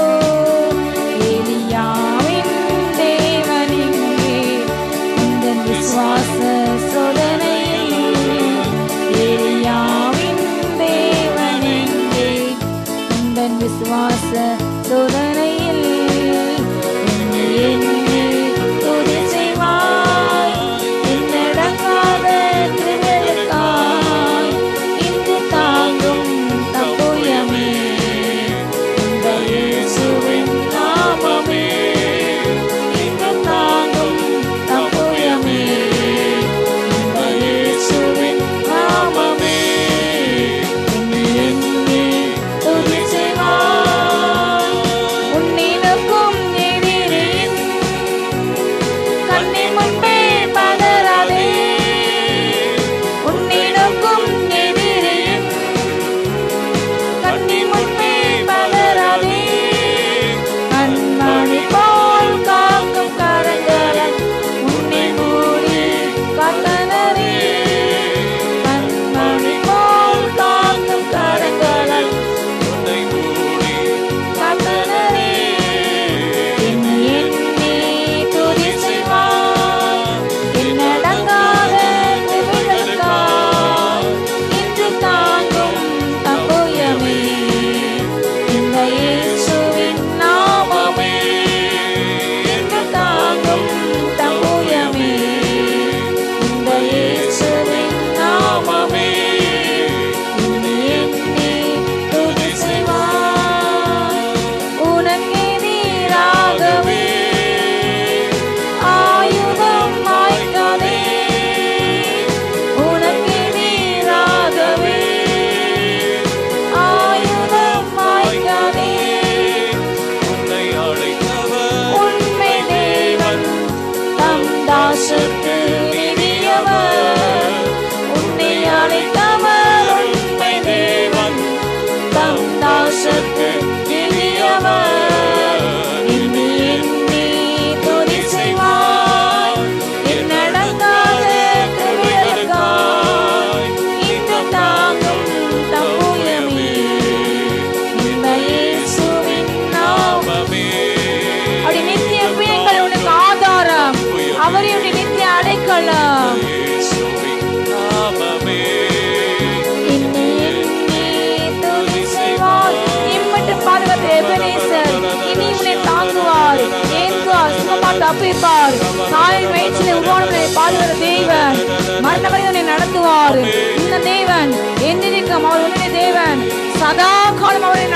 எலியாவின் தேவனிங்கே உந்தன் விசுவாச சோதனையில், எலியாவின் தேவனிங்கே உந்தன் விசுவாச சோதனையில் என்னை துதி செய்வாய். என்னடங்காத கிருபைகளுக்காய் இன்று தாங்கும் தப்புயமே. இந்த இயேசுவின் நாமமே இன்று தாங்கும் தப்புயமே. இந்த இயேசுவின் நாமமே என்னை துதி செய்வாய். உன்னினுக்கும் எதிரியின் கண்ணின் முன்பே பதறாதே. உன்னினுக்கும் எதிரியின் கண்ணின் முன்பே பதறாதே. கண்மணி போல் காக்கும் கரங்களால் உன்னை மூடி காத்தனரே. கண்மணி போல் காக்கும் கரங்களால் உன்னை மூடி காத்தனரே. என்னை துதி செய்வாய். என்னடங்காத கிருபைகளுக்காய் இன்று தாங்கும் தப்புயமே. இந்த இயேசுவின் நாமமே இன்று தாங்கும் தப்புயமே. இந்த இயேசுவின் நாமமே என்னை துதி செய்வாய். உனக்கு எதிராகவே ஆயுதம் மாய்க்காதே. உனக்கு எதிராகவே ஆயுதம் மாய்க்காதே.
உன்னை அழைத்தவர்
உண்மை தேவன் தம் தாசருக்கு நிதியவர். உன்னை அழைத்தவர் உண்மை தேவன் தம் தாசருக்கு நிதியவர். என்னை துதி செய்வாய். என்னடங்காத கிருபைகளுக்காய் இன்று தாங்கும் தப்புயமே. இந்த இயேசுவின் நாமமே. அவருடைய நித்திய பிரியங்கள் உனக்கு ஆதாரம், அவரே உன்னுடைய நித்திய அடைக்கலம்.
இயேசுவின் நாமமே
என்னை துதி செய்வாய். இம்மட்டும் பாதுகாத்த எபனேசர் இனி உன்னை தாங்குவார், ஏந்துவார், சுகமாய் தப்பிப்பார். தாயின் வயிற்றிலே உருவானவரை பாதுகாத்த தேவன் மரண வரை உன்னை நடத்துவார். இந்த தேவன் என்றிருக்கும் அவர் உன்னுடைய தேவன். சதா காலம் அவரை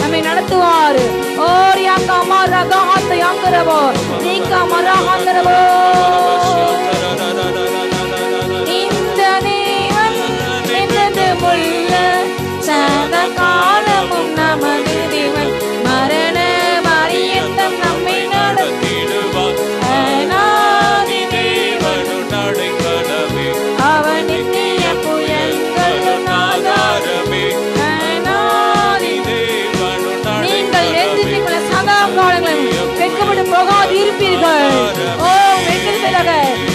நம்மை நடத்துவார். ஓர் யாக்கா மரகா ஹாத்த யாங்கரவோ நீக்கா மரா ஹாந்தரவோ. இந்த என்றென்றுமுள்ள சதா காலமும் நமது தேவன். மரண பரியந்தம் நம்மை
நடத்திடுவார்.
அநாதி
தேவனும் அடைக்கலமே,
அவன் நித்திய புயல்களும் ஆதாரமே. அநாதி
தேவனும்
நீங்கள் என்றென்றுமுள்ள சதா காலங்களும் வெட்கப்பட்டு போகாது இருப்பீர்கள். ஓ வெட்கப்படாக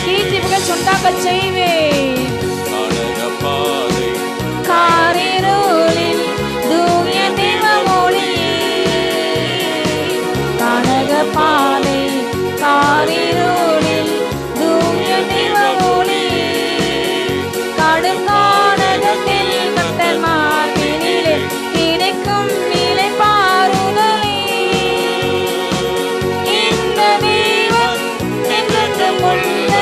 கீர்த்தி புகழ் சொன்னாக்கள் செய்வேன்.
பாதை
காரிருளில் தூய தேவமொழியே, கனக பாதை காரிருளில் தூய தேவமொழியே, கடும் கானகத்தில் கர்த்தர் மார்பினிலே கிடைக்கும் நிலை பாருதலே. இந்த தேவன் என்றென்றுமுள்ள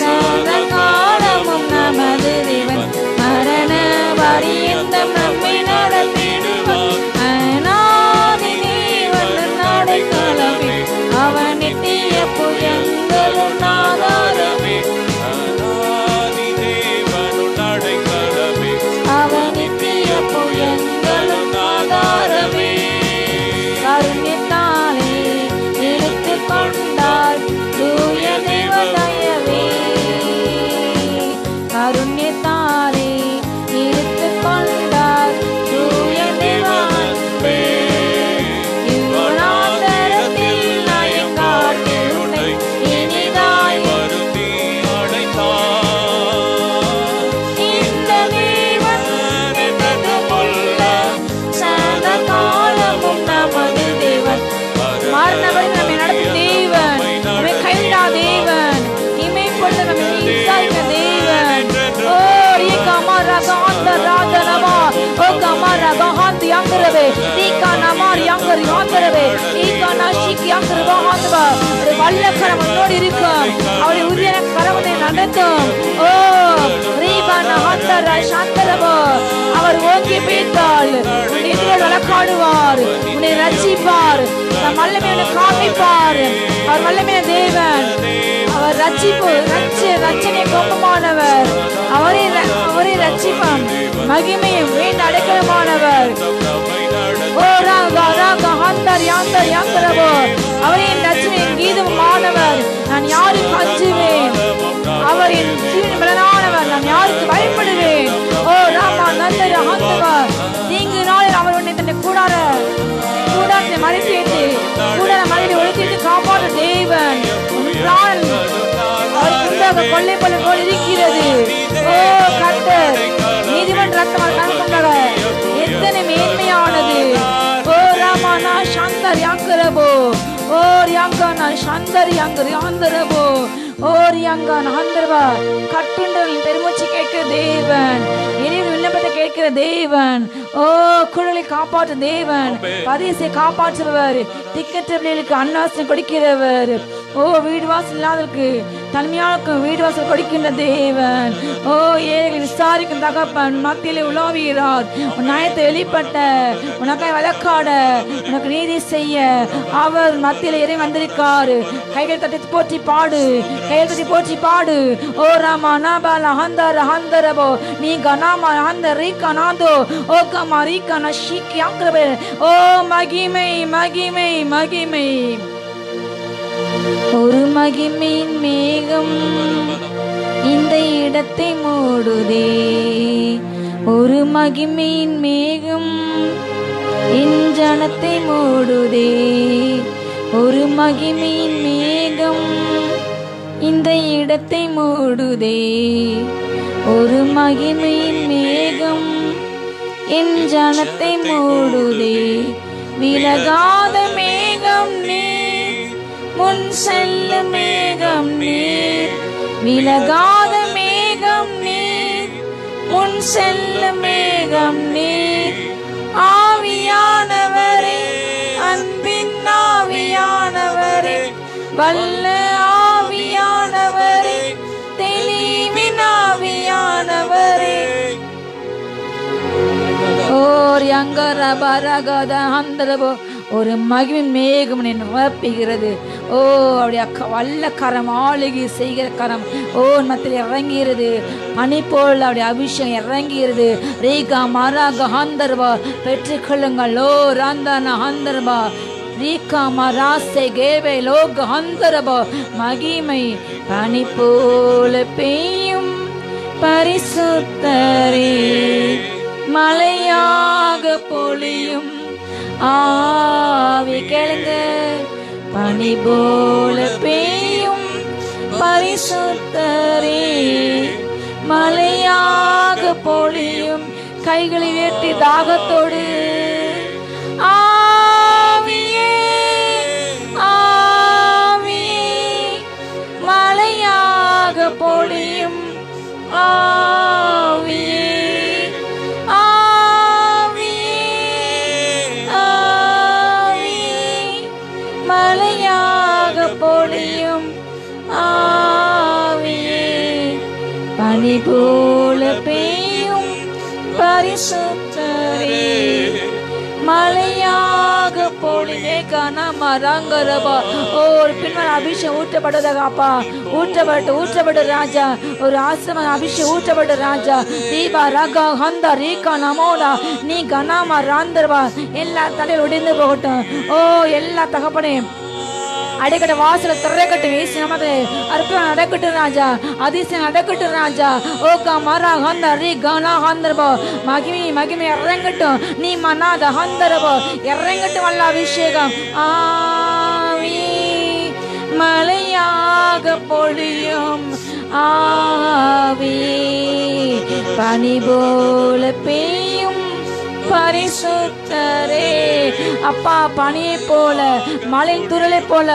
சதா காலமும் நமது தேவன். மரண பரியந்தம் நம்மை நடத்திடுவார். அநாதி தேவன் அடைக்கலமே, அவன் நித்திய புயல்களும் ஆதாரமே.
அநாதி தேவனும் அடைக்கலமே,
அவன் நித்திய புயல்களும் ஆதாரமே. கருணைத்தாலே இழுத்துக் கொண்டார் தூய தேவ தயவே. கருணைத்தாலே இழுத்துக் கொண்டார் தூய தேவ அன்பே. யுவனாந்தரத்தில் நயம் காட்டி உன்னை இனிதாய்
வருந்தி அழைத்தார்.
இந்த தேவன் என்றென்றுமுள்ள சதா காலமும் நமது தேவன். மரணவரை நம்மை நடத்தும் தேவன், நம்மை கைவிடா தேவன், இமைப்பொழுது நம்மை விசாரிக்க தேவன். ஓ ரிகமரா காந்த ராஜனமா, ஓ கமரா கஹந்தி அங்கரவே, ரிகனமார் யங்கர் யங்கரவே, ரிகனஷிக் யங்கர் கஹந்தவா. ஒரு வல்லக்கரம் உன்னோடு இருக்கும், அவருடைய உறுதியான கரம் உன்னை நடத்தும். ஓ ரிகன ஹந்தர சந்தரவோ, அவர் ஓங்கி பிடித்தால் உன்னை எதிரே வழக்காடுவார், உன்னை ரட்சிப்பார், தம் வல்லமையை காண்பிப்பார். அவர் வல்லமையான தேவன், அவர் ரட்சிப்பு ரட்சனை கோபமானவர், அவரே ரட்சிப்பான் மகிமையும் வீண் அடைக்கலமானவர். ஓ ராகா ராகா ஹந்தர் யாந்தர் யாந்தரவோ, அவரின் ரட்சனையின் கீதமானவர். நான் யாருக்கு அஞ்சுவேன்? அவரின் ஜீவன் பலனானவர், நான் யாருக்கு பயப்படுவேன்? ஓ ராமா நந்தர ஹந்தவா, தீங்கு நாளில் அவர் உன்னை தன்னை கூடாரத்தை மறைத்து வைத்து கூடார மறைவை ஒழித்து காப்பாற்ற தேவன். கொள்ளை பலன் போல் இருக்கிறது. ஓ கர்த்தர் நீதிமன்ற ரத்தம் கணக்கொண்டவர் எத்தனை மேன்மையானது. ஓ ராமானா சந்தர் யாங்கரபோ, ஓ ரியாங்கனா சந்தர் யாங்கர் யாந்தரபோ, ஓ ரியாங்கனா ஹந்தரபா. கட்டுண்டவர்களின் பெருமூச்சு கேட்கிற தேவன், இறைவன் விண்ணப்பத்தை கேட்கிற தேவன். ஓ குழலை காப்பாற்ற தேவன், பரிசை காப்பாற்றுபவர், திக்கற்ற பிள்ளைகளுக்கு அன்னாசனம் கொடுக்கிறவர். ஓ வீடு வாசல் இல்லாதவருக்கு தனிமையாளுக்கு வீடு வாசல் கொடுக்கின்ற தேவன். ஓ ஏழைகளை விசாரிக்கும் தகப்பன் மத்தியிலே உலாவுகிறார். உன் நியாயத்தை வெளிப்பட்ட உனக்காய் வழக்காட உனக்கு நீதி செய்ய அவர் மத்தியில இறை வந்திருக்காரு. கைகள் தட்டி போற்றி பாடு, கைகள் தட்டி போற்றி பாடு. ஓ ராமா நாபால ஹந்தர் ஹந்தரபோ, நீ கனாமா ஹந்தர் ரீகா நாதோ, ஓ கமா ரீகா நஷிக் யாங்கரபே. ஓ மகிமை மகிமை மகிமை. ஒரு மகிமையின் மேகம் இந்த இடத்தை மூடுதே, ஒரு மகிமையின் மேகம் என் ஜனத்தை மூடுதே, ஒரு மகிமையின் மேகம் இந்த இடத்தை மூடுதே, ஒரு மகிமையின் மேகம் என் ஜனத்தை மூடுதே. விலகாத மேகம் நீர், முன் செல்லும் மேகம் நீர், விலகாத மேகம் நீர், முன் செல்லும் மேகம் நீர். ஆவியானவரே, அன்பின் ஆவியானவரே, வல்ல ஆவியானவரே, தெளிவின் ஆவியானவரே. ஓர் யங்கர பரகத ஹந்தரபோ, ஒரு மகிமின் மேகம் நிரப்புகிறது. ஓ அப்படி வல்ல கரம், ஆளுகை செய்கிற கரம் ஓ மத்தியில் இறங்குகிறது. பனி போல் அப்படி அபிஷேகம் இறங்குகிறது. ரீகா மரா கஹந்தர்வா பெற்றுக்கொள்ளுங்கள். ஓ ராந்தானா ஹந்தர்வா ரீகா மராசே கேவே லோக ஹந்தர்வா. மகிமை பனி போல பெய்யும் பரிசுத்தரே, மழையாக பொழியும் ஆவி. கேளுங்க, பனி போல பெய்யும் பரிசுத்தரே, மழையாக பொழியும். கைகளை உயர்த்தி தாகத்தோடு ஆவியே ஆவியே, மழையாக பொழியும் ஆவியே பொழியும் ஆவியே, பனி போல பெய்யும் பரிசுத்தரே, மழையாக பொழியே கனமரங்கரபா. ஒரு பின்னர் அபிஷேகம் ஊற்றப்படுவதாகப்பா, ஊற்றப்பட்டு ராஜா. ஒரு ஆசிரம அபிஷேகம் ஊற்றப்பட்டு ராஜா. தீபா ரகா ஹந்தா ரீகா நமோடா நீ கனாமா ராந்தர்வா. எல்லா தடையில் உடைந்து போகட்டும். ஓ எல்லா தகப்பனே அடைக்கட்ட வாசல திறக்கட்டும். ஏசு நமது அற்புதம் நடக்கட்டும் ராஜா, அதிசயம் நடக்கட்டும் ராஜா. ஓ கமரா ஹந்த ரீ கனா ஹந்தர்போ, மகிமை இறங்கட்டும். நீ மனாத ஹந்தர்போ இறங்கட்டும். வல்ல அபிஷேகம் ஆவி மழையாக பொழியும் ஆவி, பனி போல பெய்யும் பரிசுத்தரே. அப்பா பனியை போல மலை துருளை போல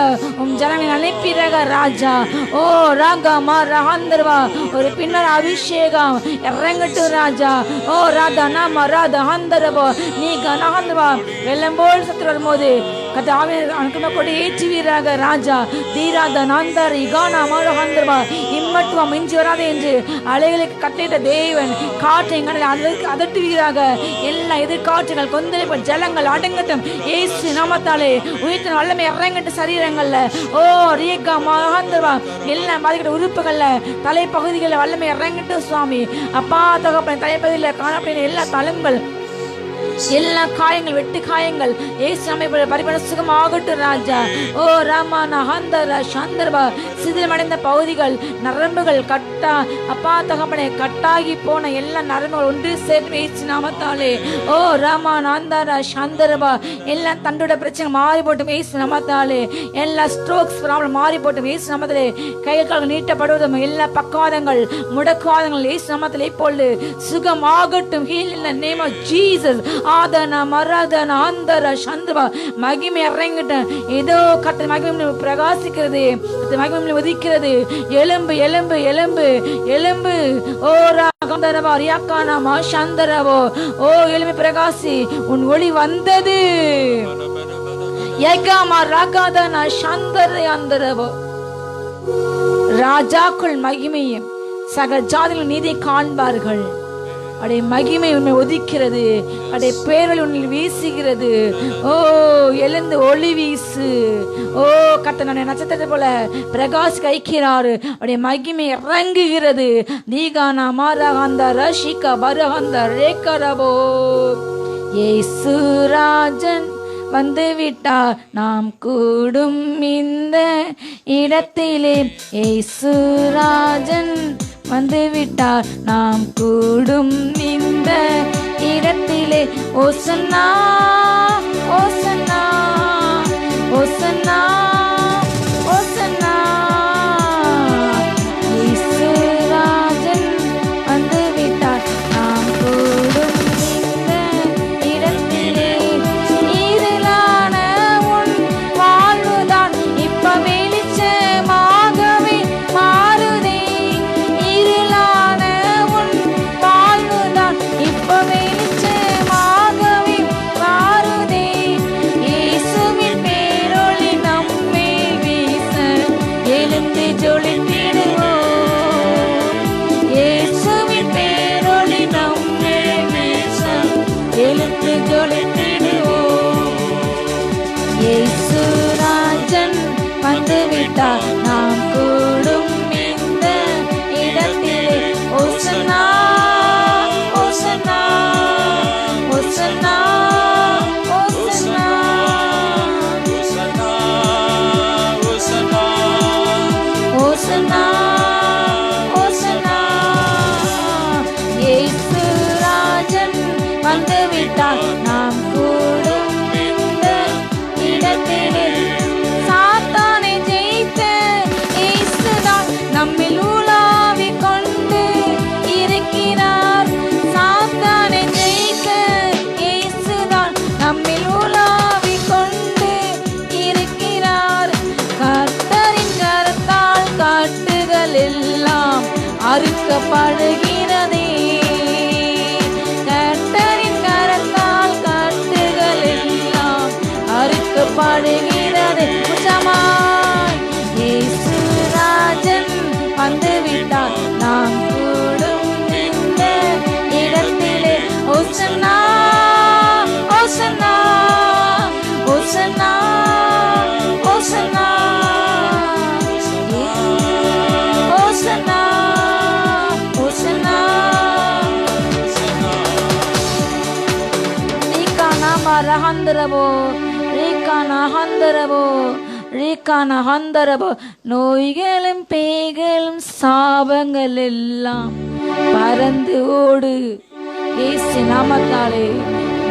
ஜனங்களை அனுப்பிறக ராஜா. ஓ ராகமா ரஹந்தர்வா ஒரு பின்னர் அபிஷேகம் இறங்கட்டு ராஜா. ஓ ராதா நாம ராதா ஹந்தரவோ நீ கனஹந்தவா. வெள்ளம் போல் சத்து வரும்போது கதாவே அனுப்பப்பட்டு ஏற்றுவீராக ராஜா. தீராத நாந்தார் இகானா மரஹந்தர்வா இம்மட்டுவா மிஞ்சி வராது என்று அலைகளுக்கு கட்டிட்ட தேவன் காற்றை அதட்டுவீராக. எல்லா எதிர்காற்றுகள் கொந்தளிப்பு ஜலங்கள் அடங்கட்டும் ஏசு நாமத்தாலே. உயிர்த்த வல்லமை இறங்கட்டும் சரீரங்கள்ல. ஓ ரீகா மரஹந்தர்வா எல்லாம் பாதிக்கிட்ட உறுப்புகள்ல தலைப்பகுதிகளில் வல்லமை இறங்கட்டும் சுவாமி. அப்பா தகப்பன் தலைப்பகுதியில் காணப்பட்ட எல்லா தளங்கள் எல்லா காயங்கள் வெட்டு காயங்கள் ஏசு அமைப்பு பரிபூரண சுகமாகட்டும் ராஜா. ஓ ராமானா ஹந்தரா சந்தர்பா சிதிலமடைந்த பகுதிகள் நரம்புகள் கட்டா அப்பா தகப்பனே கட்டாகி போன எல்லா நரம்புகள் ஒன்று சேர்த்து ஏசு நாமத்தாலே. ஓ ராமானா ஹந்தரா சந்தர்பா எல்லா தண்டோட பிரச்சனை மாறி போட்டும் ஏசு நாமத்தாலே. எல்லா ஸ்ட்ரோக்ஸ் ப்ராப்ளம் மாறி போட்டும் ஏசு நாமத்தாலே. கைகள் நீட்டப்படுவதும் எல்லா பக்கவாதங்கள் முடக்குவாதங்கள் ஏசு நாமத்தாலே இப்பொழுது சுகமாகட்டும். Heal in the name of Jesus. ஆதனா மராதனா அந்தர சந்தவா மகிமை இறங்கிட்டேன். ஏதோ கர்த்தர் மகிமை பிரகாசிக்கிறது, மகிமை உதிக்கிறது. எலும்பு எலும்பு எலும்பு எலும்பு ஓ ராகந்தரவா ரியாக்கானா மா சந்தரவோ. ஓ எலும்பு பிரகாசி உன் ஒளி வந்தது. யகாமா ராகாதனா சந்தர அந்தரவோ. ராஜாக்கள் மகிமையும் சகல ஜாதிகள் நீதியை காண்பார்கள். அடே மகிமை உண்மை ஒதிக்கிறது. அடே பேரொளி உன்னில் வீசுகிறது. ஓ எழுந்து ஒளி வீசு. ஓ கர்த்தர் நட்சத்திரத்தை போல பிரகாஷ் கைக்கிறாரு. அடே மகிமை இறங்குகிறது. தீகானா மாரகந்த ரஷிகா பரகந்த ரேக்கரபோ. இயேசு ராஜன் வந்து விட்டார் நாம் கூடும் இந்த இடத்திலே. இயேசு ராஜன் வந்து விட்டார் நாம் கூடும் இந்த இடத்திலே. ஓசன்னா ஓசன்னா ஓசன்னா ஓசன்னா. இயேசு ராஜன் வந்து விட்டார் நாம் கூடும் இந்த இடத்திலே. நீரிலான உன் வாழ்வுதான் இப்ப வெளிச்சமாகவே மாறுதே. வெளிச்சமாகவே மாறுதே. இயேசுவின் பேரொளி நம்மேல் வீச எழுந்து ஜொலித்திடுவோம். இயேசுவின் பேரொளி நம்மேல் வீச எழுந்து ஜொலித்திடுவோம். இயேசு ராஜன் வந்துவிட்டார், நாம் கூடும் இந்த இடத்திலே. ஓசன்னா ஓசன்னா ஓசன்னா ஓசன்னா ஓசன்னா ஓசன்னா. இயேசு ராஜன் வந்துவிட்டார், நாம் கூடும் இந்த இடத்திலே. சாத்தானை ஜெயித்த இயேசுதான் நம்மில் உலாவிக் கொண்டு இருக்கிறார். சாத்தானை ஜெயிக்க இயேசுதான் நம்மில் உலாவிக் கொண்டு இருக்கிறார். கர்த்தரின் கரத்தால் காட்டுகள் எல்லாம் அறுக்கப்படுகிறதே. கர்த்தரின் கரத்தால் காட்டுகள் எல்லாம் அறுக்கப்படுகிறது. உச்சமாய் இயேசு ராஜன் வந்துவிட்டார், நாம் கூடும் இந்த இடத்திலே. ஓசன்னா ஓசன்னா ஓசன்னா ஓசன்னா ஓசன்னா ஓசன்னா. ரீகானாமரஹந்தரபோ ரீகானஹந்தரபோ ரீகானஹந்தரபோ. நோய்களும் பேய்களும் சாபங்கள் எல்லாம் பறந்து ஓடு இயேசு நாமத்தாலே.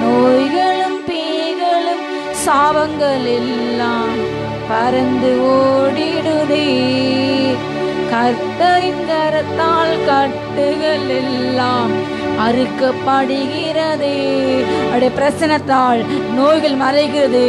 நோய்களும் பேய்களும் சாபங்கள் எல்லாம் பறந்து ஓடிடுதே. கர்த்தரின் கரத்தால் கட்டுகள் எல்லாம் அறுக்கப்படுகிறதே. அவருடைய பிரசனத்தால் நோய்கள் மறைகிறது.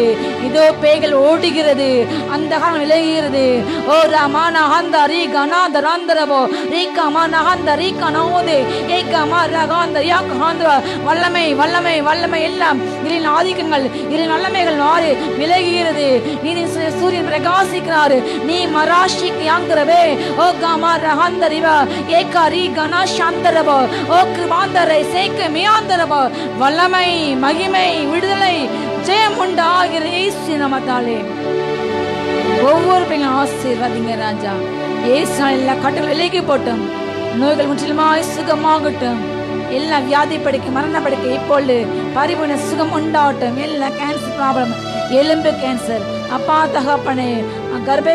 இதோ பேய்கள் ஓடுகிறது, அந்த காலம் விலகுகிறது. ஓ ரமான ஹந்த ரீகனா தராந்தரபோ ரீகமா நஹந்த ரீகனோதே ஏகமா ரகாந்த யாகஹாந்த. வல்லமை வல்லமை வல்லமை எல்லாம் இதில் ஆதிக்கங்கள் இதில் நல்லமைகள் மாறி விலகுகிறது. நீ சூரியன் பிரகாசிக்கிறாரு. நீ மராஷிக்கு யாங்கிறவே. ஓ கமா ரஹந்த ரிவா ஏகா ரீகனா சாந்தரபோ ஓ கிருபாந்தரை சேக்க மியாந்தரபோ. வல்லமை மகிமை விடுதலை ஜெயம் உண்டாகிற இயேசு நாமத்தாலே ஒவ்வொரு பெண்ணும் ஆசீர்வதிங்க ராஜா. இயேசு எல்லா கட்டளை விலகி போட்டும், நோய்கள் முற்றிலுமாய் சுகமாகட்டும். எல்லா வியாதி படுக்கை மரண படுக்கை இப்பொழுது பரிபூர்ண சுகம் உண்டாகட்டும். எல்லா கேன்சர் ப்ராப்ளம், எலும்பு கேன்சர், அப்பா தகப்பனே கர்ப்ப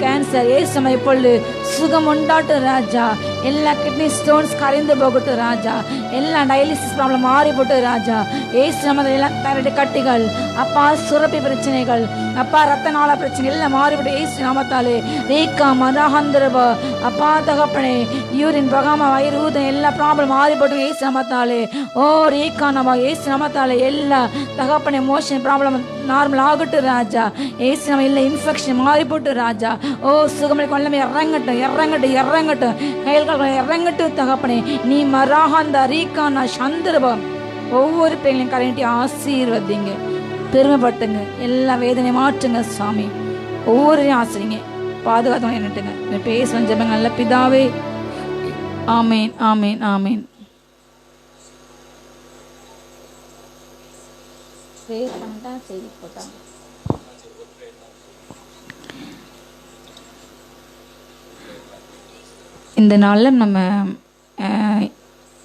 கேன்சர் இயேசு இப்பொழுது சுகம் உண்டாட்டும் ராஜா. எல்லா கிட்னி ஸ்டோன்ஸ் கரைந்து போகட்டும் ராஜா. எல்லா டயாலிசிஸ் ப்ராப்ளம் மாறி போட்டு ராஜா. ஏசு நம்ம எல்லாம் தைராய்டு கட்டிகள், அப்பா சுரப்பி பிரச்சனைகள், அப்பா ரத்த நாள பிரச்சனை எல்லாம் மாறிவிட்டு ஏசு நாமத்தாலே. ரேக்கா மராஹந்தரபா அப்பா தகப்பனே யூரின் பகாம வயிறு ஊதம் எல்லா ப்ராப்ளம் மாறி போட்டு ஏசு நாமத்தாலே. ஓ ரேக்கா நம்ம ஏசு நாமத்தாலே எல்லா தகப்பனே மோஷன் ப்ராப்ளம் நார்மல் ஆகட்டும் ராஜா. ஏசு நம்ம இல்லை இன்ஃபெக்ஷன் மாறி போட்டு ராஜா. ஓ சுகமலை கொள்ளமே இறங்கட்டும் இறங்கட்டும் இறங்கட்டும் கைகள் இறங்கட்டும் தகப்பனே. நீ மராஹந்த ரீகானா சந்திரபம் ஒவ்வொரு பெண்களையும் கரையிட்டு ஆசீர்வதிங்க, பெருமைப்பட்டுங்க, எல்லா வேதனையும் மாற்றுங்க சாமி. ஒவ்வொருவரையும் ஆசிரிங்க, பாதுகாத்து என்னட்டுங்க. பேசுவேன் ஜெபங்க நல்ல பிதாவே. ஆமேன் ஆமேன் ஆமேன். செய்தி போட்டாங்க. இந்த நாளில் நம்ம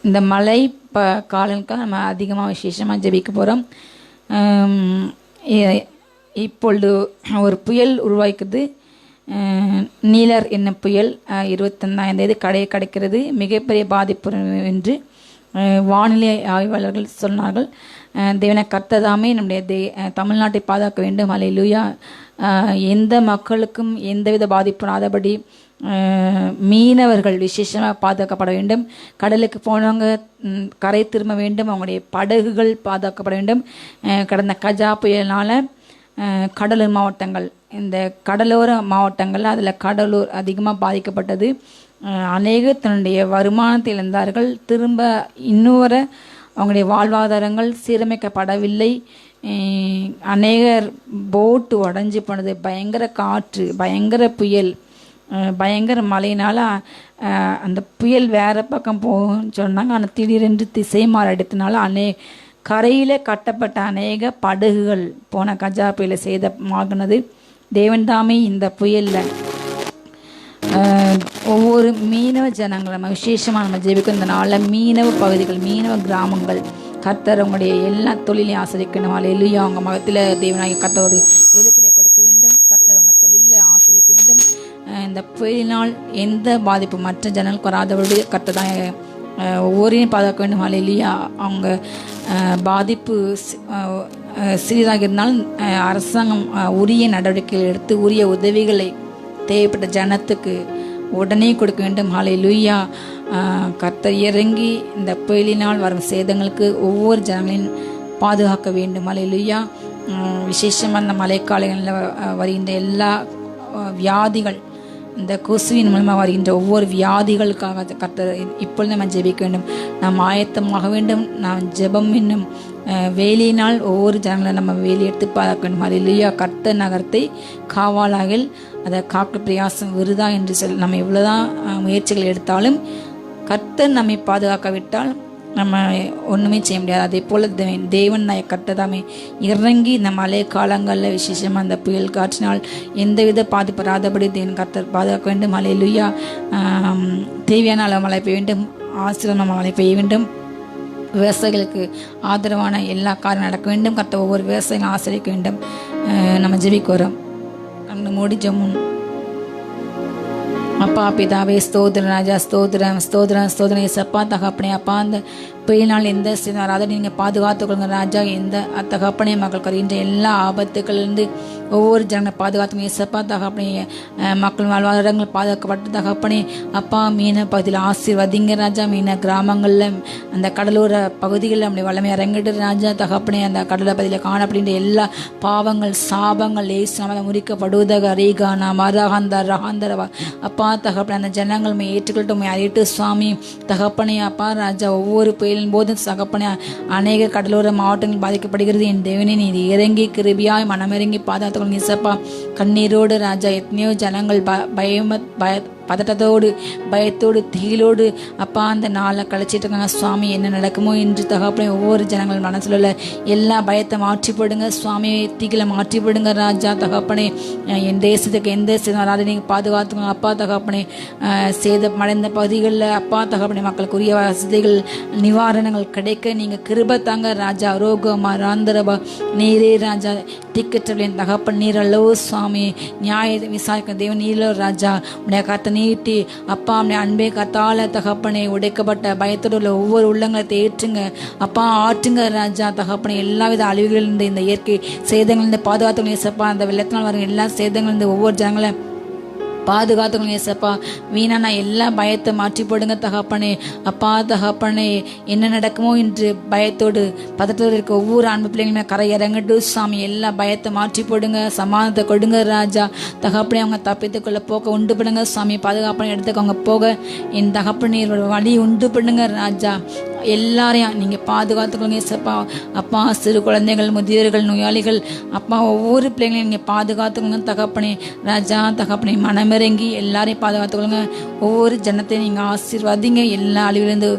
இந்த மழை காலங்களுக்காக நம்ம அதிகமாக விசேஷமாக ஜெபிக்க போகிறோம். இப்பொழுது ஒரு புயல் உருவாக்குது. நீலர் என்ன புயல் 25ஆம் தேதி கிடைக்கிறது. மிகப்பெரிய பாதிப்பு என்று வானிலை ஆய்வாளர்கள் சொன்னார்கள். தேவனை கர்த்ததாமே நம்முடைய தமிழ்நாட்டை பாதுகாக்க வேண்டும். அல்லேலூயா. எந்த மக்களுக்கும் எந்தவித பாதிப்பு வராதபடி மீனவர்கள் விசேஷமாக பாதுகாக்கப்பட வேண்டும். கடலுக்கு போனவங்க கரை திரும்ப வேண்டும். அவங்களுடைய படகுகள் பாதுகாக்கப்பட வேண்டும். கடந்த கஜா புயலினால் கடலூர் மாவட்டங்கள், இந்த கடலோர மாவட்டங்கள், அதில் கடலூர் அதிகமாக பாதிக்கப்பட்டது. அநேகர் தன்னுடைய வருமானத்தை இழந்தார்கள். திரும்ப இன்னொரு அவங்களுடைய வாழ்வாதாரங்கள் சீரமைக்கப்படவில்லை. அநேகர் போட்டு உடஞ்சி போனது. பயங்கர காற்று, பயங்கர புயல், பயங்கர மழையினால் அந்த புயல் வேறு பக்கம் போகும்னு சொன்னாங்க. ஆனால் திடீரென்று திசை மாற எடுத்தனால கரையில் கட்டப்பட்ட அநேக படகுகள் போன கஜா புயலை சேதமாகினது. தேவன் தாமே இந்த புயலில் ஒவ்வொரு மீனவ ஜனங்கள் நம்ம விசேஷமாக நம்ம ஜெபிக்கும் இந்த நாளில் மீனவ பகுதிகள், மீனவ கிராமங்கள் கர்த்தர் உங்களுடைய எல்லா தொழிலையும் ஆசிரிக்கணும். அல்லேலூயா. அவங்க மகத்தில் தேவனாகிய கர்த்தர் ஒரு எழுப்பிலை கொடுக்க வேண்டும். கர்த்தர் அவங்க தொழிலில் ஆசிரிக்க வேண்டும். இந்த புயலினால் எந்த பாதிப்பு மற்ற ஜனங்களுக்கு வராதபடி கர்த்தர் தான் ஒவ்வொரையும் பாதுகாக்க வேண்டும். அல்லேலூயா. அவங்க பாதிப்பு சிறிதாக இருந்தாலும் அரசாங்கம் உரிய நடவடிக்கைகள் எடுத்து உரிய உதவிகளை தேவைப்பட்ட ஜனத்துக்கு உடனே கொடுக்க வேண்டும். ஹல்லேலூயா. கர்த்தர் இறங்கி இந்த புயலினால் வரும் சேதங்களுக்கு ஒவ்வொரு ஜனங்களையும் பாதுகாக்க வேண்டும். ஹல்லேலூயா. விசேஷமாக இந்த மழைக்காலங்களில் வருகின்ற எல்லா வியாதிகள், இந்த கொசுவின் மூலமாக வருகின்ற ஒவ்வொரு வியாதிகளுக்காக கர்த்தர் இப்பொழுது நம்ம ஜெபிக்க வேண்டும். நாம் ஆயத்தமாக வேண்டும். நாம் ஜெபம் என்னும் வேலையினால் ஒவ்வொரு ஜனங்களை நம்ம வேலி எடுத்து பாதுகாக்க வேண்டும். ஹல்லேலூயா. கர்த்தர் நகரத்தை காவாலாகில் அதை காக்க பிரயாசம் விருதா என்று நம்ம எவ்வளோதான் முயற்சிகள் எடுத்தாலும் கர்த்தர் நம்மை பாதுகாக்கவிட்டால் நம்ம ஒன்றுமே செய்ய முடியாது. அதே போல் தேவன் கர்த்தர் தாமே இறங்கி இந்த மழை காலங்களில் விசேஷமாக அந்த புயல் காற்றினால் எந்தவித பாதிப்பு வராதபடி தேவன் கர்த்தர் பாதுகாக்க வேண்டும். ஹல்லேலூயா. தேவையான அளவு மழை பெய்ய வேண்டும். ஆசீர்வாதமான மழை பெய்ய வேண்டும். விவசாயிகளுக்கு ஆதரவான எல்லா காரியம் நடக்க வேண்டும். கர்த்தர் ஒவ்வொரு விவசாயிகளும் ஆசிரிக்க வேண்டும். நம்ம ஜெபிக்க வரோம். அங்கே மோடி ஜம்முன் அப்பா பிதாவே ஸ்தோத்திரம் ராஜா, ஸ்தோத்திரம் ஸ்தோத்திரம் ஸ்தோத்திரம் ஏசப்பா தகப்பனே. அப்பா அந்த புயலினால் எந்த வராத நீங்கள் பாதுகாத்துக்கொள்ளுங்க ராஜா. எந்த தகப்பனே மக்கள் வருகின்ற எல்லா ஆபத்துக்களிலிருந்து ஒவ்வொரு ஜனங்களை பாதுகாத்து ஏசப்பா தகப்பனே. மக்கள் வாழ்வாதாரங்கள் பாதுகாக்கப்பட்ட தகப்பனே. அப்பா மீன பகுதியில் ஆசீர்வதிங்க ராஜா. மீன கிராமங்களில் அந்த கடலோர பகுதிகளில் நம்முடைய வல்லமை இறங்கிட்டு ராஜா தகப்பனே. அந்த கடலோர பகுதியில் காணப்படுகின்ற எல்லா பாவங்கள் சாபங்கள் ஏசுநாம முறிக்கப்படுவதாக ரீகானா மரகாந்தா ரகாந்தரவா. அப்பா தகப்பனே அந்த ஜனங்கள் ஏற்றுக்கொள்ட்டு அறியிட்டு சுவாமி தகப்பனே. அப்பா ராஜா ஒவ்வொரு புயலின் போது தகப்பனே அநேக கடலோர மாவட்டங்கள் பாதிக்கப்படுகிறது. என் தேவனே நீர் இறங்கி கிருபியாய் மனமிறங்கி பாதுகாத்துக்கொள்ளுங்க இசப்பா. கண்ணீரோடு ராஜா எத்தனையோ ஜனங்கள் பதட்டத்தோடு பயத்தோடு திகிலோடு அப்பா அந்த நாளை கழிச்சிட்டு இருக்காங்க சுவாமி. என்ன நடக்குமோ என்று தகப்பனே ஒவ்வொரு ஜனங்கள் மனசில் உள்ள எல்லா பயத்தை மாற்றி போடுங்க சுவாமி. திகிலை மாற்றி போடுங்க ராஜா தகப்பனே. என் தேசத்துக்கு எந்த சேதம் வராது நீங்கள் பாதுகாத்துக்கோங்க அப்பா தகப்பனே. சேதமடைந்த பகுதிகளில் அப்பா தகப்பனே மக்களுக்குரிய வசதிகள் நிவாரணங்கள் கிடைக்க நீங்கள் கிருபை தாங்க ராஜா. ரோகமா ராந்தரபா நீரே ராஜா திக்கற்றவளின் தகப்பன் நீர் அல்லவோ சுவாமி. நியாய விசாரிக்க தேவன் நீரோ ராஜா. உடைய கத்தை நீட்டி அப்பா அவனுடைய அன்பே கத்தால தகப்பனை உடைக்கப்பட்ட பயத்தோடு உள்ள ஒவ்வொரு உள்ளங்களை தேற்றுங்க அப்பா. ஆற்றுங்க ராஜா தகப்பனை. எல்லாவித அழிவுகளிலிருந்து இந்த இயற்கை சேதங்களிலிருந்து பாதுகாத்துங்க ஏசப்பா. அந்த வெள்ளத்தினால் வரும் எல்லா சேதங்களிலிருந்து ஒவ்வொரு ஜனங்களை பாதுகாத்துக்கணும் ஏசப்பா. வீணான எல்லா பயத்தை மாற்றி போடுங்க தகப்பனே. அப்பா தகப்பனே என்ன நடக்குமோ என்று பயத்தோடு பதத்தோடு இருக்க ஒவ்வொரு அன்பு பிள்ளைங்களுமே கரை இறங்கட்டு சாமி. எல்லா பயத்தை மாற்றி போடுங்க. சமாதானத்தை கொடுங்க ராஜா தகப்பனே. அவங்க தப்பித்துக்குள்ள போக உண்டு பண்ணுங்க சாமி. பாதுகாப்பான இடத்துக்கு அவங்க போக என் தகப்பனே வழி உண்டு பண்ணுங்க ராஜா. எல்லாரையும் நீங்கள் பாதுகாத்துக்கொள்ளுங்க ஏசப்பா. அப்பா சிறு குழந்தைகள் முதியவர்கள் நோயாளிகள் அப்பா ஒவ்வொரு பிள்ளைங்களையும் நீங்கள் பாதுகாத்துக்கோங்க தகப்பனே ராஜா தகப்பனே. மனமிறங்கி எல்லாரையும் பாதுகாத்துக்கொள்ளுங்க. ஒவ்வொரு ஜனத்தையும் நீங்கள் ஆசீர்வாதிங்க. எல்லா அழிவிலிருந்து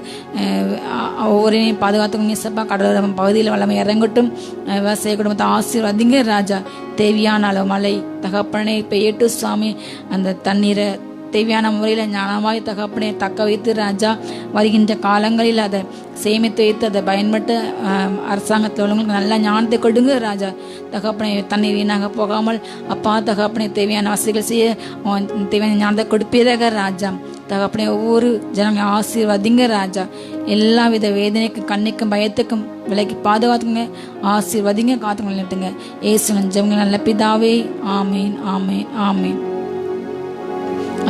ஒவ்வொரையும் பாதுகாத்துக்கோங்க ஏசப்பா. கடலோர பகுதியில் வல்லமை இறங்கட்டும். விவசாய குடும்பத்தை ஆசீர்வாதிங்க ராஜா. தேவையான அளவு மழை தகப்பனே பெய்யட்டு சுவாமி. அந்த தண்ணீரை தேவையான முறையில் ஞானமாய் தகப்பனே தக்க வைத்து ராஜா. வருகின்ற காலங்களில் அதை சேமித்து வைத்து அதை பயன்பட்டு அரசாங்கத்தில் உள்ளவங்களுக்கு நல்ல ஞானத்தை கொடுங்க ராஜா தகப்பனே. தண்ணீர் வீணாக போகாமல் அப்பா தகப்பனே தேவையான வசதிகள் செய்ய தேவையான ஞானத்தை கொடுப்பீராக ராஜா தகப்பனே. ஒவ்வொரு ஜனங்களையும் ஆசீர்வதிங்க ராஜா. எல்லா வித வேதனைக்கும் கண்ணிக்கும் பயத்துக்கும் விலைக்கு பாதுகாத்துங்க. ஆசீர்வதிங்க காத்துங்க நிறுத்துங்க. ஏசுவின் ஜெபங்கள் நல்ல பிதாவே. ஆமீன் ஆமீன் ஆமீன்.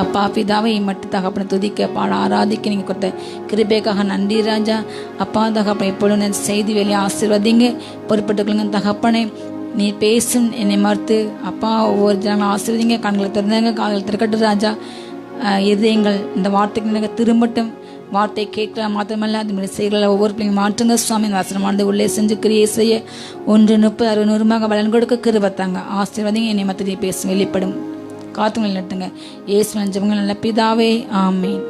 அப்பா பிதாவை மட்டும் தகப்பனை துதிக்க பாட ஆராதிக்க நீங்கள் கொடுத்த கிருபைக்காக நன்றி ராஜா. அப்பா தகப்பனை எப்பொழுதும் செய்தி வேலையை ஆசீர்வதிங்க பொறுப்பட்டுக்கொள்ளுங்க தகப்பனே. நீ பேசும் என்னை மறுத்து அப்பா ஒவ்வொரு ஜனங்களும் ஆசீர்வதிங்க. கண்களை திறந்தாங்க கால்கள் திறக்கட்டும் ராஜா. இதயங்கள் இந்த வார்த்தைக்கு எனக்கு திரும்பட்டும். வார்த்தை கேட்கலாம் மாத்திரமல்ல அது செய்யல ஒவ்வொரு பிள்ளைங்க மாற்றுங்க சுவாமி. வசனமானது உள்ளே செஞ்சு கிரியை செய்ய 1 30 60 100 பலன் கொடுக்க கிருபத்தாங்க. ஆசீர்வதிங்க என்னை மற்ற பேசும் வெளிப்படும் காத்துங்கள் நட்டுங்க. இயேசுவின் ஜெபங்கள் நல்ல பிதாவே. ஆமீன்.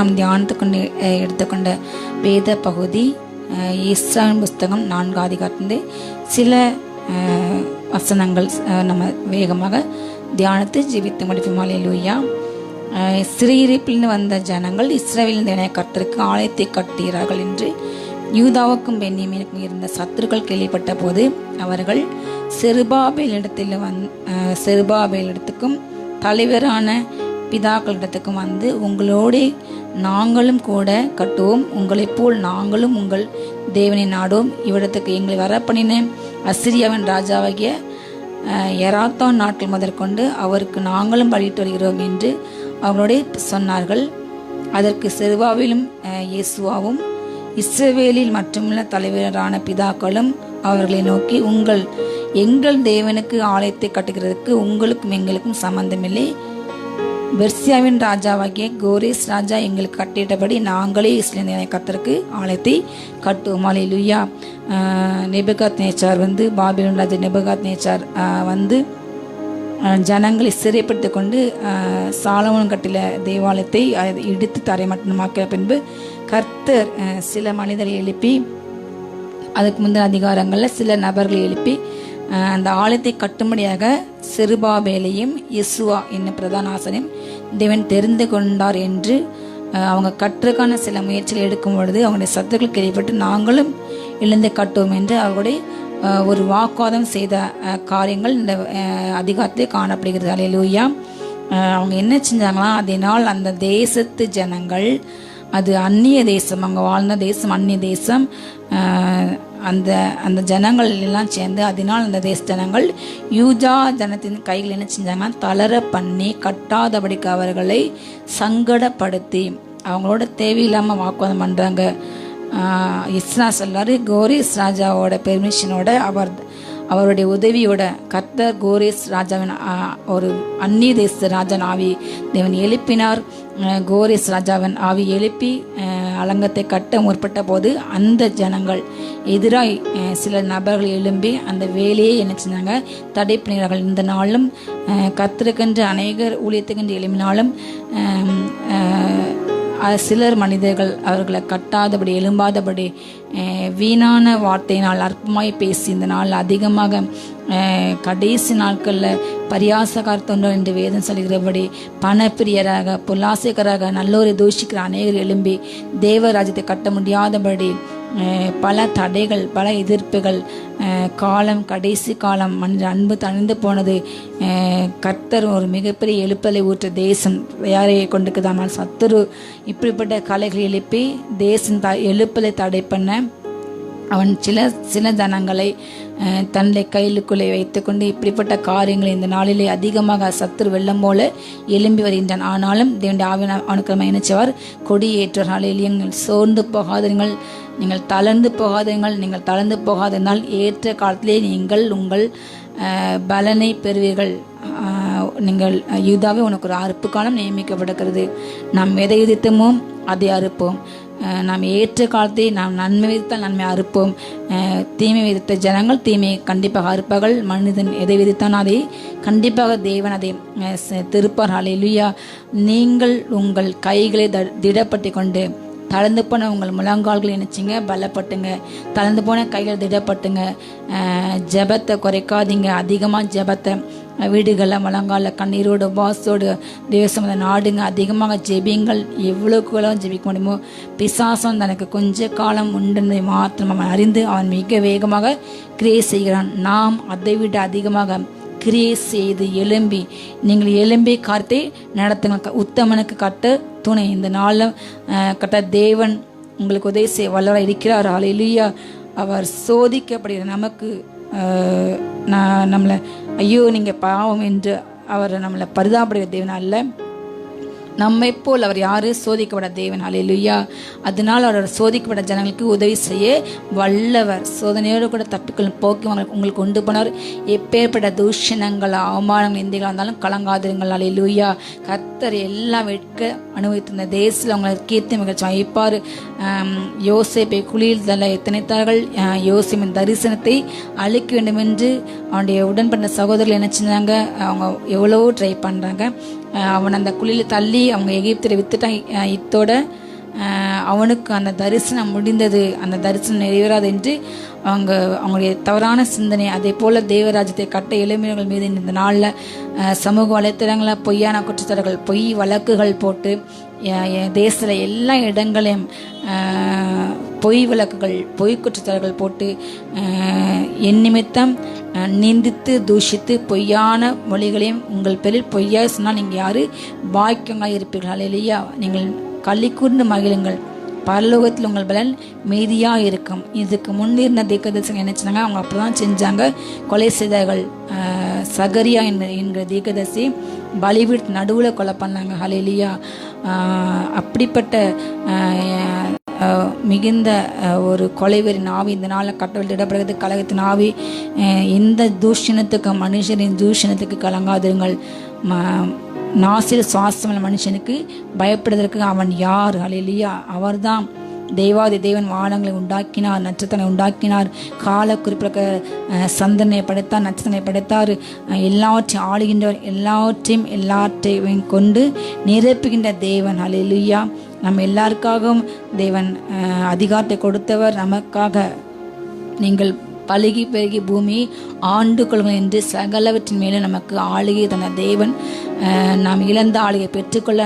நாம் தியானத்துக்கொண்டு எடுத்துக்கொண்ட வேத பகுதி எஸ்றாவின் புஸ்தகம் 4 அதிகாரத்திலிருந்து சில வசனங்கள் நம்ம வேகமாக தியானத்தை ஜீவித்து முடிப்போம். அல்லேலூயா. சிறையிருப்பிலிருந்து வந்த ஜனங்கள் இஸ்ரவேலின் கர்த்தருக்கு ஆலயத்தை கட்டுகிறார்கள் என்று யூதாவுக்கும் பென்யமீனுக்கும் இருந்த சத்துருக்கள் கேள்விப்பட்ட போது அவர்கள் செருபாபேலிடத்துக்கும் தலைவரான பிதாக்களிடத்துக்கும் வந்து, உங்களோடு நாங்களும் கூட கட்டுவோம், உங்களைப் போல் நாங்களும் உங்கள் தேவனை நாடுவோம், இவ்விடத்துக்கு எங்களை வரப்பண்ணின அசிரியாவின் ராஜாவாகிய எராத்தான் நாட்கள் முதற்கொண்டு அவருக்கு நாங்களும் பலியிட்டு வருகிறோம் என்று அவங்களோட சொன்னார்கள். அதற்கு செருபாபேலும் யேசுவாவும் இஸ்ரவேலில் மட்டுமுள்ள தலைவரான பிதாக்களும் அவர்களை நோக்கி, எங்கள் தேவனுக்கு ஆலயத்தை கட்டுகிறதுக்கு உங்களுக்கும் எங்களுக்கும் சம்பந்தமில்லை. பெர்சியாவின் ராஜாவாகிய கோரேஸ் ராஜா எங்களுக்கு கட்டிட்டபடி நாங்களே இஸ்ரவேலின் கர்த்தருக்கு ஆலயத்தை கட்டுவோம். அல்லேலூயா. நேபுகாத்நேச்சார் பாபிலோன் ராஜா நேபுகாத்நேச்சார் ஜனங்களை சிறைப்படுத்தி கொண்டு சாலமோன் கட்டில தேவாலயத்தை இடித்து தரைமட்டமாக்கிய பின்பு கர்த்தர் சில மனிதரை எழுப்பி, அதுக்கு முந்தின அதிகாரங்களில் சில நபர்களை எழுப்பி அந்த ஆலயத்தை கட்டும்படியாக செருபாபேலையும் யெசுவா என்னும் பிரதான ஆசாரியரையும் தேவன் தெரிந்து கொண்டார் என்று அவங்க கற்றுக்கான சில முயற்சிகள் எடுக்கும் பொழுது அவங்களுடைய சத்துக்கள் கேள்விப்பட்டு நாங்களும் எழுந்து கட்டுவோம் என்று அவர்களுடைய ஒரு வாக்குவாதம் செய்த காரியங்கள் இந்த அதிகாரத்திலே காணப்படுகிறது. அல்லேலூயா. அவங்க என்ன செஞ்சாங்களா, அதனால் அந்த தேசத்து ஜனங்கள், அது அந்நிய தேசம், அவங்க வாழ்ந்த தேசம் அந்நிய தேசம், அந்த ஜனங்கள் எல்லாம் சேர்ந்து அதனால் அந்த தேச ஜனங்கள் யூதா ஜனத்தின் கைகள் என்ன செஞ்சாங்க, தளர பண்ணி கட்டாதபடிக்கு அவர்களை சங்கடப்படுத்தி அவங்களோட தேவையில்லாமல் வாக்குவாதம் பண்ணுறாங்க. இஸ்ரா சொல்றாரு, கோரேஸ் ராஜாவோட பெர்மிஷனோட அவருடைய உதவியோட கர்த்தர் கோரேஸ் ராஜாவின் ஒரு அந்நிய தேச ராஜாவின் ஆவி தேவன் எழுப்பினார். கோரேஸ் ராஜாவின் ஆவி எழுப்பி அலங்கத்தை கட்ட முற்பட்ட போது அந்த ஜனங்கள் எதிராய் சில நபர்கள் எழும்பி அந்த வேலையை என்ன செஞ்சாங்க, தடை பண்ணினார்கள். இந்த நாளும் கர்த்தருக்கென்று அநேகர் ஊழியத்துக்கென்று எழுப்பினாலும் சிலர் மனிதர்கள் அவர்களை கட்டாதபடி எழும்பாதபடி வீணான வார்த்தையினால் அற்பமாய் பேசி இந்த நாள் அதிகமாக கடைசி நாட்களில் பரியாசகார்த்தொண்டர் என்று வேதம் சொல்கிறபடி பணப்பிரியராக பொல்லாசைக்கராக நல்லோரை தூஷிக்கிற அநேகர் எழும்பி தேவராஜ்யத்தை கட்ட முடியாதபடி பல தடைகள், பல எதிர்ப்புகள், காலம் கடைசி காலம், மனித அன்பு தணிந்து போனது. கர்த்தர் ஒரு மிகப்பெரிய எழுப்பலை ஊற்ற தேசம் யாரையை கொண்டுக்குதானால் சத்துரு இப்படிப்பட்ட கலைகளை எழுப்பி தேசம் எழுப்பலை தடை பண்ண அவன் சில ஜனங்களை தன்னை கையிலுக்குள்ளே வைத்துக்கொண்டு இப்படிப்பட்ட காரியங்களை இந்த நாளிலே அதிகமாக சத்துரு வெள்ளம் போல எழும்பி வருகின்றான். ஆனாலும் தேவனுடைய ஆவியான அவனுக்கு நினைச்சவர் கொடியேற்றார். நீங்கள் சோர்ந்து போகாதீர்கள், நீங்கள் தளர்ந்து போகாதீர்கள். நீங்கள் தளர்ந்து போகாதனால் ஏற்ற காலத்திலே நீங்கள் உங்கள் பலனை பெறுவீர்கள். நீங்கள் யூதாவே உனக்கு ஒரு அறுப்பு காலம் நியமிக்கப்படுகிறது. நாம் எதை விதித்தமோ அதை அறுப்போம். நாம் ஏற்ற காலத்தை நாம் நன்மை விதித்தால் நன்மை அறுப்போம். தீமை விதித்த ஜனங்கள் தீமையை கண்டிப்பாக அறுப்பார்கள். மனிதன் எதை விதித்தான் அதை கண்டிப்பாக தேவன் அதை திருப்பார். அல்லேலூயா. நீங்கள் உங்கள் கைகளை திடப்பட்டு கொண்டு தளர்ந்து போன உங்கள் முழங்கால்களை நினைச்சிங்க, பலப்பட்டுங்க. தளர்ந்து போன கைகள் திடப்பட்டுங்க. ஜபத்தை குறைக்காதீங்க. அதிகமாக ஜபத்தை வீடுகளில் முழங்கால கண்ணீரோடு உபாசோடு தேவசமத நாடுங்க. அதிகமாக ஜெபிங்கள். எவ்வளோக்குள்ள ஜெபிக்க முடியுமோ. பிசாசம் தனக்கு கொஞ்ச காலம் உண்டதை மாத்திரம் அவன் அறிந்து அவன் மிக வேகமாக கிரியை செய்கிறான். நாம் அதை விட அதிகமாக கிரியை செய்து எழும்பி நீங்கள் எழும்பி கார்த்தை நடத்துங்க. உத்தமனுக்கு கட்ட துணை. இந்த நாளில் கட்ட தேவன் உங்களுக்கு உதவி செய்ய வல்லவராக இருக்கிறார். அல்லேலூயா. அவர் சோதிக்கப்படுகிற நமக்கு நம்மளை ஐயோ நீங்கள் பாவம் என்று அவர் நம்மளை பரிதாபப்படுகிற தேவன் அல்ல. நம்மை போல் அவர் யாரு சோதிக்கப்பட தேவன். அல்லேலூயா. அதனால் அவர் சோதிக்கப்பட்ட ஜனங்களுக்கு உதவி செய்ய வல்லவர். சோதனையோடு கூட தப்பிக்கொள்ளும் போக்கி உங்களுக்கு கொண்டு போனார். எப்பேற்பட்ட தூஷணங்கள், அவமானங்கள், இந்திகள் வந்தாலும் கலங்காதிருங்கள். அல்லேலூயா. கர்த்தர் எல்லாம் வெட்க அனுபவித்திருந்த தேசத்தில் அவங்களை கீர்த்தி மகிழ்ச்சி வைப்பார். யோசேப்பை குழியில் தள்ள எத்தனைத்தார்கள். யோசேப்பின் தரிசனத்தை அழிக்க வேண்டும் என்று அவனுடைய உடன்பட்ட சகோதரர்கள் என்ன செஞ்சாங்க, அவங்க எவ்வளவோ ட்ரை பண்ணுறாங்க. அவன் அந்த குழியில் தள்ளி அவங்க எகிப்தில் வித்துட்டான். இத்தோட அவனுக்கு அந்த தரிசனம் முடிந்தது, அந்த தரிசனம் நிறைவேறாது என்று அவங்களுடைய தவறான சிந்தனை. அதே போல் தேவராஜ்யத்தை கட்ட இளைஞர்கள் மீது இந்த நாளில் சமூக வலைத்தளங்களில் பொய்யான குற்றச்சாட்டுகள், பொய் வழக்குகள் போட்டு தேசத்தில் எல்லா இடங்களையும் பொய் வழக்குகள், பொய் குற்றச்சாட்டுகள் போட்டு என் நிமித்தம் நிந்தித்து தூஷித்து பொய்யான மொழிகளையும் உங்கள் பேரில் பொய்யா சொன்னால் நீங்கள் யார் பாக்கியமாக இருப்பீர்கள். இல்லையா? நீங்கள் களி கூர்ந்து மகிழுங்கள், பரலோகத்தில் உங்கள் பலன் மீதியாக இருக்கும். இதுக்கு முன்னிருந்த தீர்க்கதரிசிகள் என்ன செஞ்சாங்க? அவங்க அப்படி தான் செஞ்சாங்க. கொலை செய்தார்கள். சகரியா என்கிற தீர்க்கதரிசி பலிபீடத்து நடுவில் கொலை பண்ணாங்க. ஹல்லேலூயா! அப்படிப்பட்ட மிகுந்த ஒரு கொலைவெறின் ஆவி இந்த நாளில் கட்டவிழ்த்திடப்படுகிறது. கலகத்தின் ஆவி, இந்த தூஷணத்துக்கு, மனுஷரின் தூஷணத்துக்கு கலங்காதிருங்கள். நாசில் சுவாசமான மனுஷனுக்கு பயப்படுவதற்கு அவன் யார்? ஹல்லேலூயா! அவர்தான் தேவாதி தேவன் வானங்களை உண்டாக்கினார், நட்சத்திரங்களை உண்டாக்கினார், கால குறிப்பிட சந்தனை படைத்தார், நட்சத்திரங்களை படைத்தார், எல்லாவற்றையும் ஆளுகின்றவர், எல்லாவற்றையும் கொண்டு நிரப்புகின்ற தேவன். ஹல்லேலூயா! நம்ம எல்லாருக்காகவும் தேவன் அதிகாரத்தை கொடுத்தவர். நமக்காக நீங்கள் பழுகி பெருகி பூமியை ஆண்டு கொள்ளுங்கள் என்று சகலவற்றின் மேலும் நமக்கு ஆளுகை தந்த தேவன். நாம் இழந்த ஆளுகை பெற்றுக்கொள்ள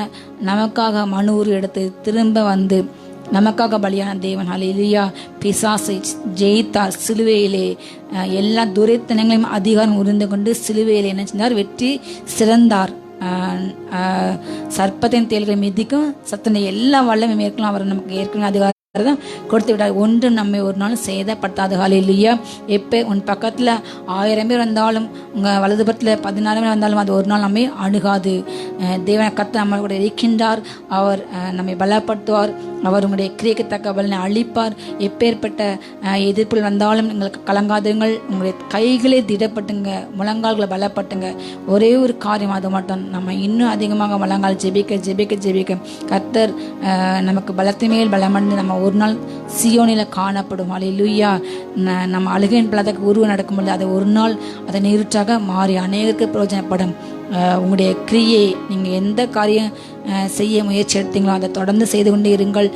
நமக்காக மனு உரு எடுத்து திரும்ப வந்து நமக்காக பலியான தேவன். ஹல்லேலூயா! பிசாசை ஜெயித்தார் சிலுவையிலே. எல்லா துரைத்தனங்களையும் அதிகாரம் உறிந்து கொண்டு சிலுவையிலே என்ன செஞ்சார்? வெற்றி சிறந்தார். சர்ப்பத்தின் தேல்களை மிதிக்கும் சத்தனை எல்லா வல்லமை மேற்கொள்ளும் அவர் நமக்கு ஏற்கனவே அதிகாரம் கொடுத்து விட்டார். ஒன்று நம்மை ஒரு நாள் சேதப்படுத்தாது. ஹல்லேலூயா! எப்போ உன் பக்கத்தில் 1000 பேர் வந்தாலும், உங்கள் வலதுபுறத்தில் 16 பேர் வந்தாலும் அது ஒரு நாள் நம்மை அணுகாது. தேவனை கர்த்தர் நம்ம கூட இருக்கின்றார். அவர் நம்மை பலப்படுத்துவார். அவர் உங்களுடைய கிரியைக்கு தக்க பலனை அளிப்பார். எப்பேற்பட்ட எதிர்ப்புகள் வந்தாலும் எங்களுக்கு கலங்காதுங்கள். உங்களுடைய கைகளே திடப்பட்டுங்க, முழங்கால்களை பலப்பட்டுங்க. ஒரே ஒரு காரியம், அது மட்டும் நம்ம இன்னும் அதிகமாக முழங்கால் ஜெபிக்க ஜெபிக்க ஜெபிக்க கர்த்தர் நமக்கு பலத்தின் மேல் பலமடைந்து நம்ம ஒரு நாள் சியோனில் காணப்படும். ஹல்லேலூயா! நம்ம அழுகையின் பலத்துக்கு உருவம் நடக்கும்போது அது ஒரு நாள் அதை நீருற்றாக மாறி அநேகருக்கு பிரயோஜனப்படும். உங்களுடைய கிரியை, நீங்கள் எந்த காரியம் செய்ய முயற்சி எடுத்தீங்களோ அதை தொடர்ந்து செய்து கொண்டே இருங்கள்.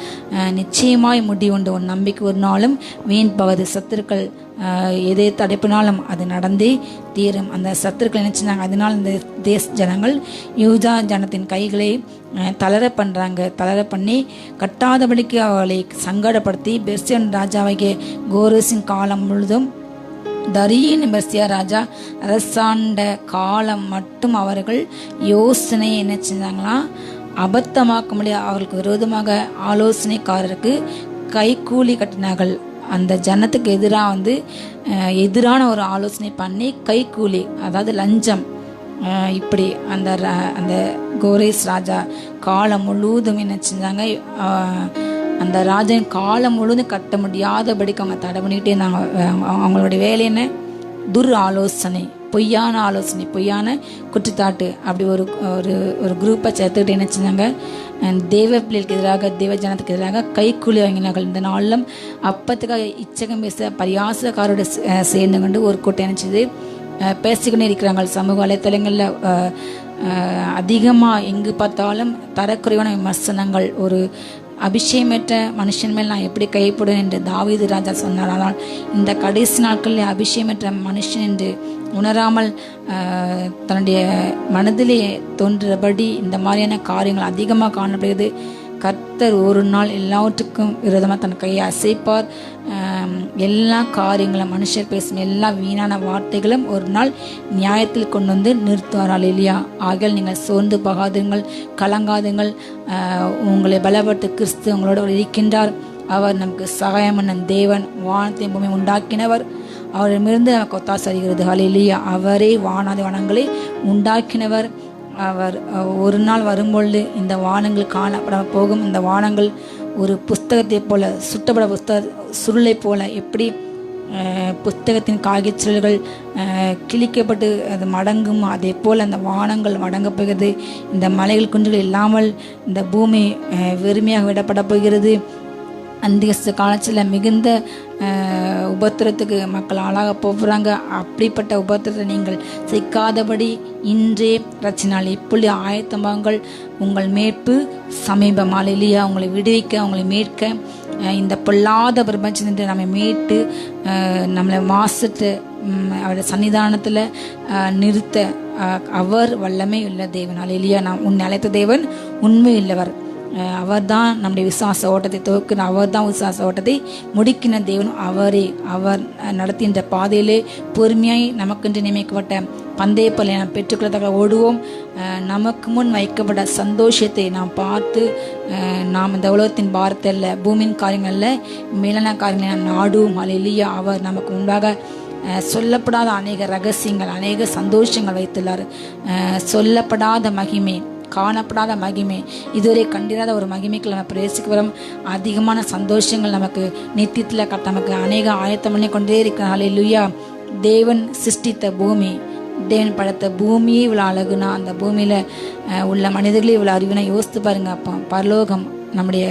நிச்சயமாய் முடிவுண்டு. உன் நம்பிக்கை ஒரு நாளும் வீண் போகாது. சத்துருக்கள் எதை தடைப்பினாலும் அது நடந்தே தீரும். அந்த சத்துருக்கள் நினைச்சினாங்க. அதனால் இந்த தேச ஜனங்கள் யூதா ஜனத்தின் கைகளை தளர பண்ணி கட்டாதபடிக்கு அவளை சங்கடப்படுத்தி பெர்சியன் ராஜாவாகிய கோரேசின் காலம் முழுதும் தரியன் பெர்சியா ராஜா அரசாண்ட காலம் மட்டும் அவர்கள் யோசனையை என்ன செஞ்சாங்களா? அபத்தமாக்க முடியாது. அவர்களுக்கு விரோதமாக ஆலோசனைக்காரருக்கு கைக்கூலி கட்டினார்கள். அந்த ஜனத்துக்கு எதிராக எதிரான ஒரு ஆலோசனை பண்ணி கைக்கூலி, அதாவது லஞ்சம், இப்படி அந்த கோரேஸ் ராஜா காலம் முழுவதும் என்ன செஞ்சாங்க? அந்த ராஜன் காலம் முழுவதும் கட்ட முடியாதபடிக்கு அவங்க தடை பண்ணிக்கிட்டே இருந்தாங்க. அவங்களுடைய வேலை என்ன? ஆலோசனை, பொய்யான ஆலோசனை, பொய்யான குற்றச்சாட்டு. அப்படி ஒரு குரூப்பை சேர்த்துக்கிட்டு என்ன செஞ்சாங்க? தேவ பிள்ளைகளுக்கு எதிராக, தேவ ஜனத்துக்கு எதிராக கைக்கூலி வாங்கினார்கள். இந்த நாளிலும் அப்பத்துக்காக இச்சகம் பேச பரியாசக்காரோடு சேர்ந்து கொண்டு ஒரு கூட்டம் நினைச்சது பேசிக்கொண்டே இருக்கிறாங்க. சமூக வலைத்தளங்களில் அதிகமாக எங்கு பார்த்தாலும் தரக்குறைவான விமர்சனங்கள். ஒரு அபிஷேகமற்ற மனுஷன் மேல் நான் எப்படி கைப்படும் என்று தாவீது ராஜா சொன்னார். ஆனால் இந்த கடைசி நாட்களில் அபிஷேகமற்ற மனுஷன் என்று உணராமல் தன்னுடைய மனதிலே தோன்றபடி இந்த மாதிரியான காரியங்கள் அதிகமாக காணப்படுகிறது. கர்த்தர் ஒரு நாள் எல்லாவற்றுக்கும் விரோதமாக தன் கையை அசைப்பார். எல்லா காரியங்களும், மனுஷர் பேசும் எல்லா வீணான வார்த்தைகளும் ஒரு நாள் நியாயத்தில் கொண்டு வந்து நிறுத்துவாரால் இல்லையா? ஆகியால் நீங்கள் சோர்ந்து போகாதுங்கள், கலங்காதுங்கள். உங்களை பலப்படுத்த கிறிஸ்து உங்களோட இருக்கின்றார். அவர் நமக்கு சகாயமான தேவன், வானத்தையும் பூமி உண்டாக்கினவர். அவரிடமிருந்து நமக்கு ஒத்தாசை வருகிறது. ஹல்லேலூயா! அவரே வானாதி வானங்களை உண்டாக்கினவர். அவர் ஒரு நாள் வரும்பொழுது இந்த வானங்கள் காணப்பட போகும். இந்த வானங்கள் ஒரு புஸ்தகத்தை போல, சுட்டப்பட சுருளை போல, எப்படி புஸ்தகத்தின் காகிச்சுருள்கள் கிழிக்கப்பட்டு அது மடங்கும், அதே போல் அந்த வானங்கள் மடங்கப் போகிறது. இந்த மலைகள் குன்றுகள் இல்லாமல் இந்த பூமி வெறுமையாக விடப்பட போகிறது. அந்த காலத்தில் மிகுந்த உபத்திரத்துக்கு மக்கள் ஆளாக போகிறாங்க. அப்படிப்பட்ட உபத்திரத்தை நீங்கள் சிக்காதபடி இன்றே ரச்சினால் இப்பொழுது ஆயத்தமாங்கள். உங்கள் மீட்பு சமீபம். அல்லேலூயா. உங்களை விடுவிக்க, உங்களை மீட்க, இந்த பொல்லாத பிரபஞ்சத்தின் நம்மை மீட்டு நம்மளை மாசிட்டு அவருடைய சன்னிதானத்தில் நிறுத்த அவர் வல்லமை உள்ள தேவன். அல்லேலூயா. உன்னை அழைத்த தேவன் உண்மை உள்ளவர். அவர் தான் நம்முடைய விசுவாச ஓட்டத்தை துவக்கின, அவர் தான் விசுவாச ஓட்டத்தை முடிக்கின தேவன் அவரே. அவர் நடத்துகின்ற பாதையிலே பொறுமையாய் நமக்கென்று நியமிக்கப்பட்ட பந்தய பலனை நாம் பெற்றுக்கொள்ளத்தக்க ஓடுவோம். நமக்கு முன் வைக்கப்பட்ட சந்தோஷத்தை நாம் பார்த்து நாம் இந்த உலகத்தின் பாரத்தை அல்ல, பூமியின் காரியங்களில் மேலான காரியங்களை நாம் நாடுவோம். அல்லேலூயா. அவர் நமக்கு முன்பாக சொல்லப்படாத அநேக ரகசியங்கள், அநேக சந்தோஷங்கள் வைத்துள்ளார். சொல்லப்படாத மகிமை, காணப்படாத மகிமை, இதுவரை கண்டிராத ஒரு மகிமைக்கு நம்ம பிரவேசிக்க வரும். அதிகமான சந்தோஷங்கள் நமக்கு நித்தியத்தில் நமக்கு அநேக ஆயத்தம் பண்ணி கொண்டே இருக்கிறார். அல்லேலூயா. தேவன் சிருஷ்டித்த பூமி, தேவன் படைத்த பூமியே இவ்வளோ அழகுனா, அந்த பூமியில் உள்ள மனிதர்களே இவ்வளோ அறிவுனா யோசித்து பாருங்க. அப்போ பரலோகம் நம்முடைய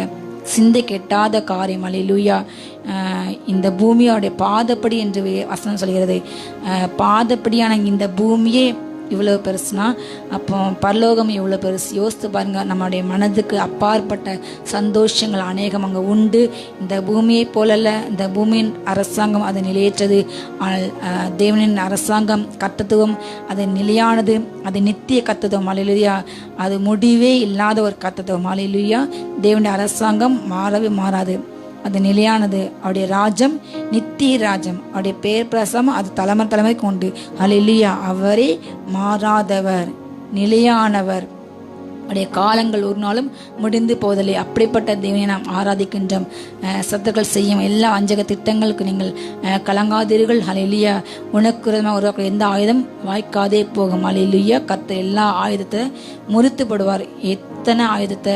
சிந்தை கெட்டாத காரியம். அல்லேலூயா. இந்த பூமியோடைய பாதப்படி என்று வசனம் சொல்கிறது. பாதப்படியான இந்த பூமியே இவ்வளோ பெருசுனா அப்போ பரலோகம் இவ்வளோ பெருசு. யோசித்து பாருங்க. நம்மளுடைய மனதுக்கு அப்பாற்பட்ட சந்தோஷங்கள் அநேகம் அங்கே உண்டு. இந்த பூமியை போலல்ல, இந்த பூமியின் அரசாங்கம் அது நிலையற்றது. தேவனின் அரசாங்கம் கர்த்தத்துவம் அது நிலையானது, அது நித்திய கர்த்தத்துவம். அல்லேலூயா. அது முடிவே இல்லாத ஒரு கர்த்தத்துவம். அல்லேலூயா. தேவனுடைய அரசாங்கம் மாறவே மாறாது, அது நிலையானது. அவருடைய ராஜ்யம் நித்திய ராஜ்யம். அவருடைய பேர் பிரசம் அது தலைமுறை கொண்டு. அல்லேலூயா. அவரே மாறாதவர், நிலையானவர். அவருடைய காலங்கள் ஒரு நாளும் முடிந்து போவதில்லை. அப்படிப்பட்ட தேவனை நாம் ஆராதிக்கின்றோம். சத்துக்கள் செய்யும் எல்லா வஞ்சக திட்டங்களுக்கு நீங்கள் கலங்காதீர்கள். அல்லேலூயா. உனக்கு உருவாக்க எந்த ஆயுதம் வாய்க்காதே போகும். அல்லேலூயா. கர்த்தர் எல்லா ஆயுதத்தை முறித்துப்படுவார். எத்தனை ஆயுதத்தை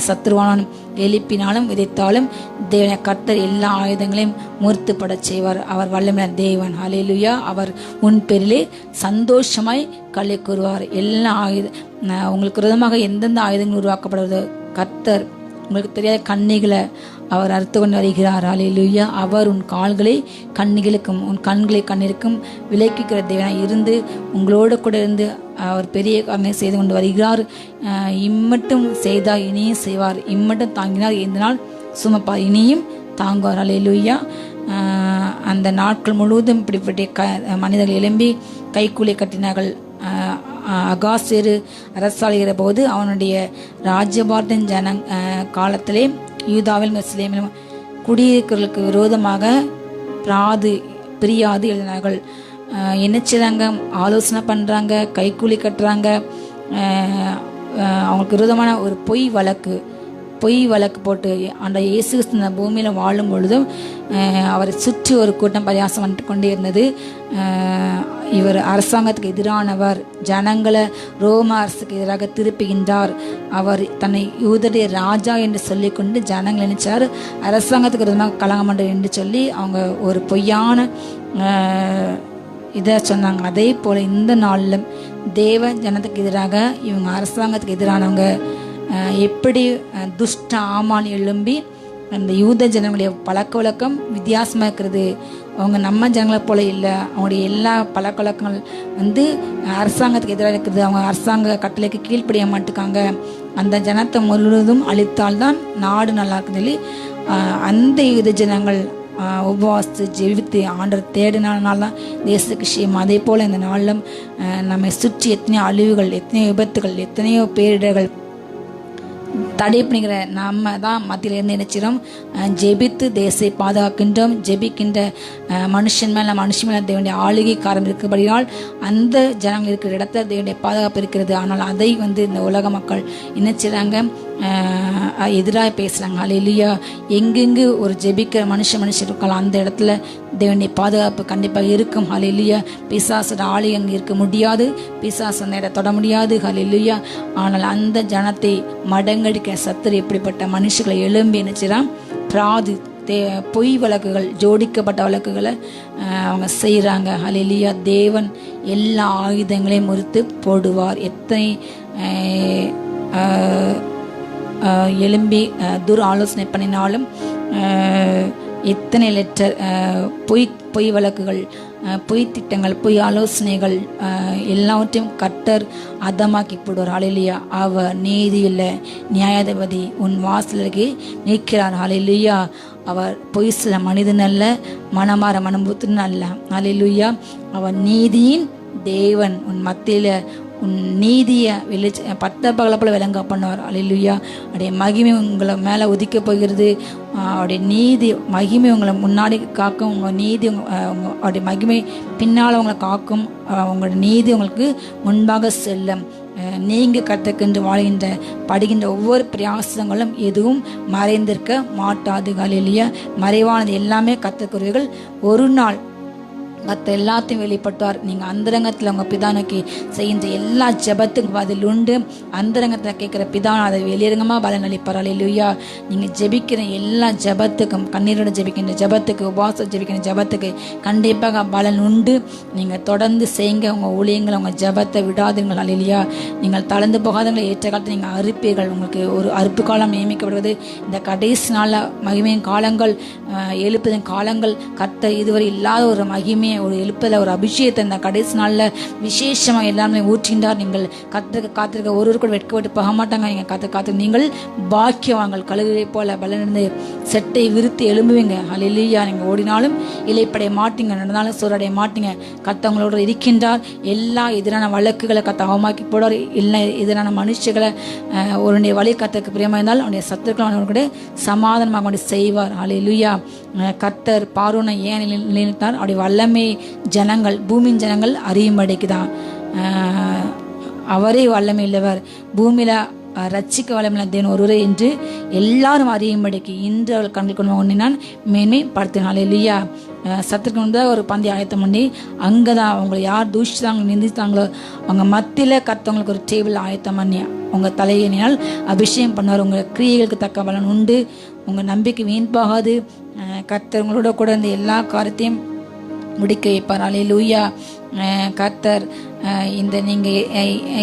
சத்துருவானாலும் எழுப்பினாலும் விதைத்தாலும் தேவனை கர்த்தர் எல்லா ஆயுதங்களையும் முறித்துப்பட செய்வார். அவர் வல்லமையான தேவன். அல்லேலூயா. அவர் உன் பேரிலே சந்தோஷமாய் களி கூறுவார். எல்லா உங்களுக்கு விரோதமாக எந்தெந்த ஆயுதங்கள் உருவாக்கப்படுவது கர்த்தர் உங்களுக்கு தெரியாத கண்ணிகளை அவர் அறுத்து கொண்டு வருகிறார். அல்லேலூயா. அவர் உன் கால்களை கண்ணிகளுக்கும் உன் கண்களை கண்ணிற்கும் விலக்கிக்கிற தேவனாய் இருந்து உங்களோடு கூட இருந்து அவர் பெரிய காரியங்களை செய்து கொண்டு வருகிறார். இம்மட்டும் செய்தார் இனியும் செய்வார், இம்மட்டும் தாங்கினார் இந்த நாள் சுமப்பார் இனியும் தாங்குவார். அல்லேலூயா. அந்த நாட்கள் முழுவதும் இப்படிப்பட்ட மனிதர்கள் எழும்பி கைக்கூலி கட்டினார்கள். அகாசேரு அரசாளுகிற போது அவனுடைய ராஜ்யபார்த்தன் காலத்திலே யூதாவில் முஸ்லிமிலும் குடியிருக்கிறவர்களுக்கு விரோதமாக பிரியாது எழுதினார்கள். என்ன செய்றாங்க? ஆலோசனை பண்ணுறாங்க, கைக்கூலி கட்டுறாங்க. அவங்களுக்கு விரோதமான ஒரு பொய் வழக்கு போட்டு அந்த இயேசு கிறிஸ்து பூமியில் வாழும் பொழுதும் அவரை சுற்றி ஒரு கூட்டம் பரியாசம் வந்துட்டு கொண்டே இருந்தது. இவர் அரசாங்கத்துக்கு எதிரானவர், ஜனங்களை ரோம அரசுக்கு எதிராக திருப்புகின்றார், அவர் தன்னை யூதருடைய ராஜா என்று சொல்லி கொண்டு ஜனங்கள் நினைச்சார் அரசாங்கத்துக்கு விரோதமாக கலங்கம் பண்ணுறது என்று சொல்லி அவங்க ஒரு பொய்யான இதை சொன்னாங்க. அதே போல் இந்த நாளிலும் தேவ ஜனத்துக்கு எதிராக இவங்க அரசாங்கத்துக்கு எதிரானவங்க எப்படி துஷ்ட ஆமான் எழும்பி அந்த யூத ஜனங்களுடைய பழக்க வழக்கம் வித்தியாசமாக இருக்கிறது. அவங்க நம்ம ஜனங்களை போல இல்லை. அவங்களுடைய எல்லா பழக்க வழக்கங்கள் அரசாங்கத்துக்கு எதிராக இருக்கிறது. அவங்க அரசாங்க கட்டளைக்கு கீழ்ப்படிய மாட்டுக்காங்க. அந்த ஜனத்தை முழுவதும் அழித்தால்தான் நாடு நல்லா இருக்குன்னு சொல்லி அந்த யூத ஜனங்கள் உபவாசித்து ஜெபித்து ஆண்டவர் தேடினால்தான் தேசத்துக்கு விஷயம். அதே போல் இந்த நாளிலும் நம்மை சுற்றி எத்தனையோ அழிவுகள், எத்தனையோ விபத்துகள், எத்தனையோ பேரிடர்கள் தடை பண்ணிக்கிற நம்ம தான் மத்தியிலேருந்து நினைச்சிடும் ஜெபித்து தேசத்தை பாதுகாக்கின்றோம். ஜெபிக்கின்ற மனுஷன் மேலே தேவனுடைய ஆளுகை காரம் இருக்கிறபடியால் அந்த ஜனங்கள் இருக்கிற இடத்துல தேவனுடைய பாதுகாப்பு இருக்கிறது. ஆனால் அதை இந்த உலக மக்கள் நினைச்சிறாங்க, எதிராக பேசுகிறாங்க. அல்லேலூயா. எங்கெங்கு ஒரு ஜெபிக்கிற மனுஷன் இருக்கலாம் அந்த இடத்துல தேவனுடைய பாதுகாப்பு கண்டிப்பாக இருக்கும். அல்லேலூயா. பிசாசோட ஆளு அங்கே இருக்க முடியாது, பிசாசு அந்த இடம் தொட முடியாது. அல்லேலூயா. ஆனால் அந்த ஜனத்தை மடங்கடிக்க சத்துரு எப்படிப்பட்ட மனுஷர்களை எழும்பி நினைச்சிடான் பொய் வழக்குகள், ஜோடிக்கப்பட்ட வழக்குகளை அவங்க செய்கிறாங்க. அல்லேலூயா. தேவன் எல்லா ஆயுதங்களையும் முறித்து போடுவார். எத்தனை எழும்பி ஆலோசனை பண்ணினாலும் எத்தனை லெட்டர் பொய் வழக்குகள், பொய் திட்டங்கள், பொய் ஆலோசனைகள் எல்லாவற்றையும் கர்த்தர் அதமாக்கி போடுவார். ஹல்லேலூயா. அவர் நீதியுள்ள நியாயாதிபதி உன் வாசலுக்கு நிற்கிறார். ஹல்லேலூயா. அவர் பொய் சில மனிதன் அல்ல, மனமாற மனம்புத்தன் அல்ல. ஹல்லேலூயா. அவர் நீதியின் தேவன் உன் மத்தியில் உன் நீதியை பட்ட பகலப்போல விளங்க பண்ணுவார். ஹல்லேலூயா. அவருடைய மகிமை உங்களை மேலே உதிக்க போகிறது. அவருடைய நீதி மகிமை உங்களை முன்னாடி காக்கும். உங்கள் நீதி அவருடைய மகிமை பின்னால் உங்களை காக்கும். உங்களோட நீதி உங்களுக்கு முன்பாக செல்லும். நீங்கள் கற்றுக்கென்று வாழ்கின்ற படுகின்ற ஒவ்வொரு பிரயாசங்களும் எதுவும் மறைந்திருக்க மாட்டாது. ஹல்லேலூயா. மறைவானது எல்லாமே கற்றுக்கிறீர்கள். ஒரு நாள் மற்ற எல்லாத்தையும் வெளிப்பட்டார். நீங்கள் அந்தரங்கத்தில் உங்கள் பிதானுக்கு செய்கின்ற எல்லா ஜெபத்துக்கும் பதில் உண்டு. அந்தரங்கத்தில் கேட்குற பிதான அதை வெளியரங்கமாக பலன் அளிப்பார். ஹல்லேலூயா. நீங்கள் ஜெபிக்கிற எல்லா ஜெபத்துக்கும், கண்ணீரோட ஜெபிக்கின்ற ஜெபத்துக்கு, உபவாசம் ஜெபிக்கிற ஜெபத்துக்கு கண்டிப்பாக பலன் உண்டு. நீங்கள் தொடர்ந்து செய்யுங்க. உங்கள் ஊழியங்களை, உங்கள் ஜெபத்தை விடாதுங்கள். ஹல்லேலூயா. நீங்கள் தளர்ந்து போகாதவங்களை ஏற்ற காலத்தில் நீங்கள் அறுப்பீர்கள். உங்களுக்கு ஒரு அறுப்பு காலம் நியமிக்கப்படுவது. இந்த கடைசி நாளில் மகிமையின் காலங்கள், எழுப்புதன் காலங்கள், கர்த்தர் இதுவரை இல்லாத ஒரு மகிமையை, ஒரு எழுப்பதில் ஒரு அபிஷேகத்தை இந்த கடைசி நாளில் விசேஷமாக எல்லாருமே ஊற்றின்றார். நீங்கள் காத்திருக்க ஒருவர் கூட வெட்கப்பட்டு போக மாட்டாங்க. நீங்கள் காத்து நீங்கள் பாக்கியவாங்கள். கழுகுகளை போல பலனிருந்து செட்டை விரித்து எழும்புவீங்க. ஹல்லேலூயா. நீங்கள் ஓடினாலும் இலைப்படைய மாட்டீங்க, நடந்தாலும் சோறடைய மாட்டீங்க. கர்த்தவங்களோடு இருக்கின்றார். எல்லா எதிரான வழக்குகளை கர்த்தர் அவமாக்கி போடுவார். எல்லா எதிரான மனுஷர்களை ஒருடைய வழி கர்த்தருக்கு பிரியமாக இருந்தால் அவனுடைய சத்துருக்களை அவனுடைய சமாதானமாக கொண்டு செய்வார். ஹல்லேலூயா. கர்த்தர் பார்வோனை ஏன் நிலைநிறுத்தார்? அவருடைய வல்லமை ஜனங்கள், பூமியின் ஜனங்கள் அறியும்படிக்குதான். அவரே வல்லமை உள்ளவர், பூமியில ரட்சிக்க வல்லமையுள்ள தேவன் ஒருவரே என்று எல்லாரும் அறியும்படிக்கு இன்று அவள் கண்கள் கொண்டு ஒன்று நான் மேன்மைப்படுத்தினான். ஹல்லேலூயா. சத்துருக்கு வந்து ஒரு பந்தி ஆயத்தம் பண்ணி அங்கே தான் அவங்களை யார் தூஷித்தாங்களோ, நிந்தித்தாங்களோ அவங்க மத்தியில் கர்த்தவங்களுக்கு ஒரு டேபிள் ஆயத்தம் பண்ணி உங்கள் தலையினால் அபிஷேகம் பண்ணுவார். உங்கள் கிரியைகளுக்கு தக்க பலன் உண்டு. உங்கள் நம்பிக்கை வீண் போகாது. கர்த்தர் உங்களோட கூட இந்த எல்லா காரியத்தையும் முடிக்க வைப்பார். ஹல்லேலூயா. கர்த்தர் இந்த நீங்கள்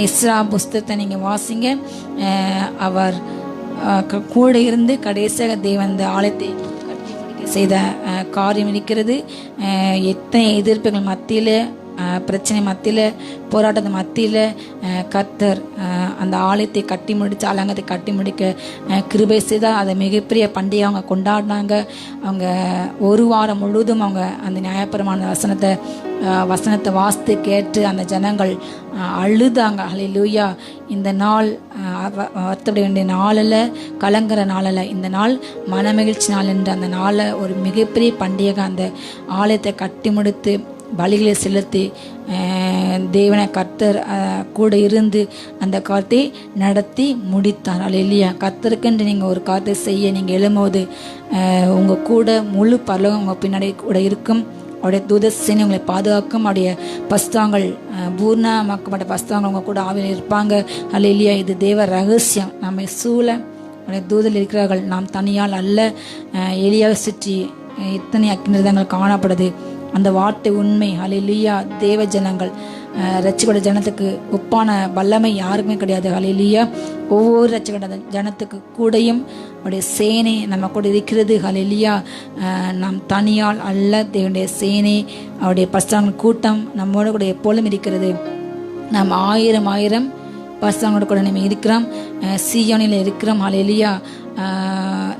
எஸ்ரா புஸ்தகத்தை நீங்கள் வாசிங்க. அவர் கூட இருந்து கடைசியாக தேவன் இந்த ஆலயத்தை கட்டி முடிக்க செய்த காரியம் இருக்கிறது. எத்தனை எதிர்ப்புகள் மத்தியில், பிரச்சனை மத்தியில், போராட்டத்து மத்தியில் கர்த்தர் அந்த ஆலயத்தை கட்டி முடித்து, அலங்கத்தை கட்டி முடிக்க கிருபை செய்தால் அதை மிகப்பெரிய பண்டிகை அவங்க கொண்டாடினாங்க. அவங்க ஒரு வாரம் முழுவதும் அவங்க அந்த நியாயபரமான வசனத்தை வாசித்து கேட்டு அந்த ஜனங்கள் அழுதாங்க. ஹல்லேலூயா. இந்த நாள் வருத்தப்பட வேண்டிய நாளில், கலங்குற நாளில், இந்த நாள் மனமகிழ்ச்சி நாள் என்று அந்த நாளை ஒரு மிகப்பெரிய பண்டிகை அந்த ஆலயத்தை கட்டி முடித்து பலிகளை செலுத்தி தேவனை கர்த்தர் கூட இருந்து அந்த காரியத்தை நடத்தி முடித்தார். ஹல்லேலூயா. கர்த்தருக்கென்று நீங்கள் ஒரு காரியத்தை செய்ய நீங்கள் எழும்போது உங்கள் கூட முழு பரலோகம் உங்கள் பின்னாடி கூட இருக்கும். அவருடைய தூதசேனை உங்களை பாதுகாக்கும். அவருடைய பஸ்தாங்கள், பூர்ணமாக்கப்பட்ட பஸ்தாங்கள் உங்கள் கூட ஆவியில் இருப்பாங்க. ஹல்லேலூயா. இது தேவ ரகசியம். நம்மை சூழ அவருடைய தூதல் இருக்கிறார்கள். நாம் தனியால் அல்ல. எலியாவை சுற்றி இத்தனை அக்கினிதங்கள் காணப்படுது. அந்த வார்த்தை உண்மை. ஹல்லேலூயா. தேவ ஜனங்கள், ரட்சிக்கப்பட்ட ஜனத்துக்கு ஒப்பான வல்லமை யாருக்குமே கிடையாது. ஹல்லேலூயா. ஒவ்வொரு ரட்சிக்கப்பட்ட ஜனத்துக்கு கூடையும் அவருடைய சேனை நம்ம கூட இருக்கிறது. ஹல்லேலூயா. நாம் தனியால் அல்ல. தேவனுடைய சேனை, அவருடைய பஸ்தாங்கள் கூட்டம் நம்மோட கூட எப்பொழுதும் இருக்கிறது. நாம் ஆயிரம் பஸ்தாங்களோட கூட நம்ம இருக்கிறோம். சீயோனில் இருக்கிறோம். ஹல்லேலூயா.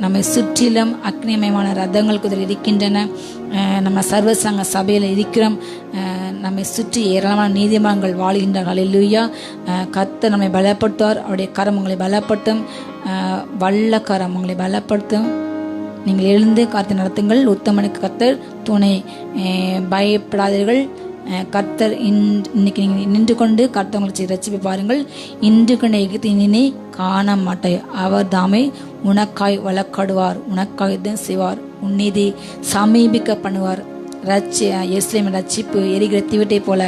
நம்மை சுற்றிலும் அக்னிமயமான ரதங்கள் குதிரை இருக்கின்றன. நம்ம சர்வசங்க சபையில் இருக்கிறோம். நம்மை சுற்றி ஏராளமான நீதிமான்கள் வாழ்கின்றார்கள். ஹல்லேலூயா. கர்த்தர் நம்மை பலப்படுத்துவார். அவருடைய கரம் உங்களை பலப்படுத்தும். வல்ல கரம் உங்களை பலப்படுத்தும். நீங்கள் எழுந்து காத்து நடத்துங்கள். உத்தமனுக்கு கர்த்தர் துணை. பயப்படாதீர்கள். கர்த்தர் இன்னைக்கு நீங்கள் நின்று கொண்டு கர்த்தவங்களை ரட்சிப்பை பாருங்கள். இன்று கொண்ட எகிப்தை இனி காண மாட்டாய். அவர் தாமே உனக்காய் வழக்காடுவார், உனக்காய் தான் செய்வார், உன்னிதி சமீபிக்க பண்ணுவார். எருசலேமின் ரட்சிப்பு எரிகிற தீவட்டை போல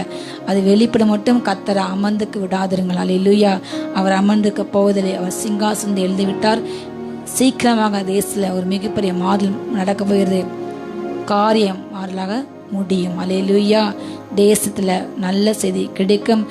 அது வெளிப்பட மட்டும் கர்த்தரை அமர்ந்துக்கு விடாதிருங்கள். ஹல்லேலூயா. அவர் அமர்ந்துக்க போவதில்லை. அவர் சிங்காசனத்தை எழுதி விட்டார். சீக்கிரமாக தேசத்தில் ஒரு மிகப்பெரிய மாறுதல் நடக்க போகிறது. காரியம் மாறலாக முடியும். ஹல்லேலூயா. தேசத்தில் நல்ல செய்தி கிடைக்கும்.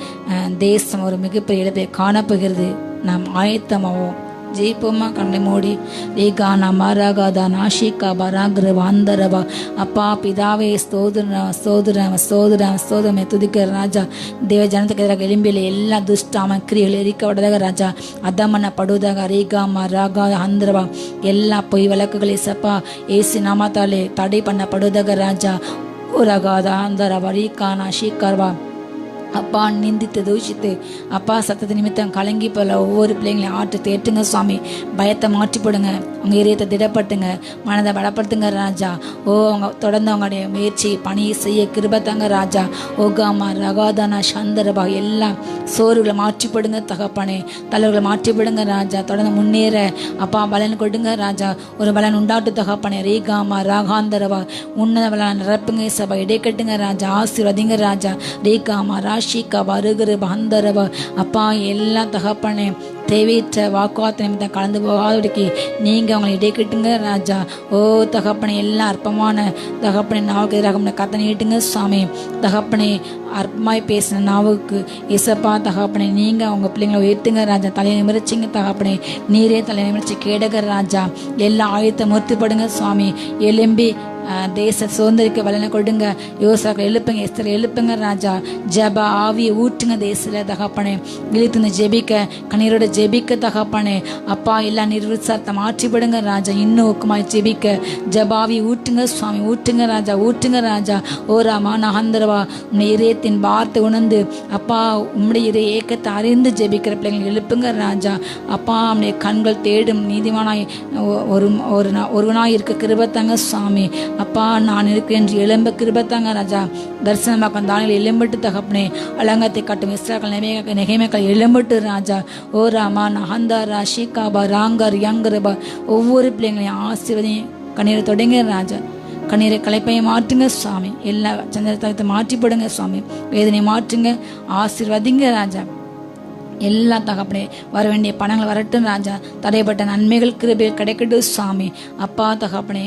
தேசம் ஒரு மிகப்பெரிய இழப்பை காணப்போகிறது. நாம் ஆயத்தமாவோம். ஜெயிப்போமா கண்ணை மூடி ரீகானா மரகாதா நாஷிகா பராகிர வாந்தரபா. அப்பா பிதாவே ஸ்தோதிரம் ஸ்தோதிரம் ஸ்தோதிரம் ஸ்தோதிரமே துதிக்கிற ராஜா. தேவ ஜனத்துக்கு எதிராக எழும்பியில் எல்லா துஷ்டாம கிரிகள் எரிக்கப்படுவதாக ராஜா. அதமனப்படுவதாக ரீகாமா ராகா அந்தரபா. எல்லா பொய் வழக்குகளை சப்பா ஏசு நாமத்தாலே தடை பண்ணப்படுவதாக ராஜா. உரகாதா அந்தரபா ரீகானா ஷீகர்வா. அப்பா நிந்தித்து தூஷித்து அப்பா சத்தத்தை நிமித்தம் கலங்கி போல ஒவ்வொரு பிள்ளைங்களையும் ஆட்டு தேட்டுங்க சுவாமி. பயத்தை மாற்றி போடுங்க, அவங்க இதயத்தை திடப்பட்டுங்க, மனதை பலப்படுத்துங்க ராஜா. அவங்க தொடர்ந்து அவங்களுடைய முயற்சி பணியை செய்ய கிருபத்தாங்க ராஜா. ஓகாமா ரகாதானா சந்தரபா. எல்லாம் சோறுகளை மாற்றி போடுங்க தகப்பனே, தலைவர்களை மாற்றி போடுங்க ராஜா. தொடர்ந்து முன்னேற அப்பா பலன் கொடுங்க ராஜா. ஒரு பலன் உண்டாட்டு தகப்பனே. ரீகாமா ராகாந்தரவா. உன்னத பலன் நிரப்புங்க சபா. இடைக்கட்டுங்க ராஜா. ஆசீர்வதிங்க ராஜா. ரீகாமா ராஷிகா வருகிற பந்தரவா. அப்பா எல்லாம் தகப்பனே தேவையற்ற வாக்குவாத நிமித்தம் கலந்து போகாதபடிக்கு நீங்கள் அவங்களை இடைக்கிட்டுங்க ராஜா. தகப்பனை எல்லாம் அற்பமான தகப்பனை நாவுக்கு எதிராக கத்தை நீட்டுங்க சுவாமி. தகப்பனை அற்பமாய் பேசின நாவுக்கு இசப்பா தகப்பனை நீங்கள் அவங்க பிள்ளைங்களை உயர்த்துங்க ராஜா. தலையை நிமிர்ச்சிங்க தகப்பனை. நீரே தலையை நிமிர்ச்சி கேடுகிற ராஜா. எல்லா ஆயுதத்தை முறுத்துப்படுங்க சுவாமி. எலும்பி தேச சுதந்திரிக்க வலனை கொடுங்க. யோசாக்கள் எழுப்புங்க, எஸ்தரை எழுப்புங்க ராஜா. ஜப ஆவியை ஊற்றுங்க தேசத்தில் தகப்பனே. விழித்துந்து ஜெபிக்க கண்ணீரோட ஜெபிக்க தகப்பனே. அப்பா எல்லா நிர்விசாரத்தை மாற்றிவிடுங்க ராஜா. இன்னும் ஊக்கமாய் ஜெபிக்க ஜபாவி ஊற்றுங்க சுவாமி. ஊற்றுங்க ராஜா, ஊற்றுங்க ராஜா. ராமா நகந்தரவா. உன்னுடைய இதயத்தின் வார்த்தை உணர்ந்து அப்பா உம்முடைய இதய ஏக்கத்தை அறிந்து ஜெபிக்கிற பிள்ளைங்களை எழுப்புங்க ராஜா. அப்பா உன்னுடைய கண்கள் தேடும் நீதிமானாய் ஒருவனாய் இருக்க கிருபத்தாங்க சுவாமி. அப்பா நான் இருக்கிறேன் என்று எழும்ப கிருபத்தாங்க ராஜா. தரிசனமாக்கம் தானியில் எழும்பட்டு தகப்பனே. அலங்கத்தை காட்டும் இஸ்ராக்கள் நெகேமக்கள் எழும்பட்டு ராஜா. ராமா நகந்தாரா ஷீகாபா ராங்கர் யங்கரபா. ஒவ்வொரு பிள்ளைங்களையும் ஆசீர்வதியும் கண்ணீரை தொடங்க ராஜா. கண்ணீரை களைப்பையை மாற்றுங்க சுவாமி. எல்லா சந்திரத்தை மாற்றி போடுங்க சுவாமி. வேதனை மாற்றுங்க, ஆசீர்வதிங்க ராஜா. எல்லா தகப்பனே வர வேண்டிய பணங்கள் வரட்டும் ராஜா. தடைப்பட்ட நன்மைகள் கிருபை கிடைக்கட்டும் சுவாமி. அப்பா தகப்பனே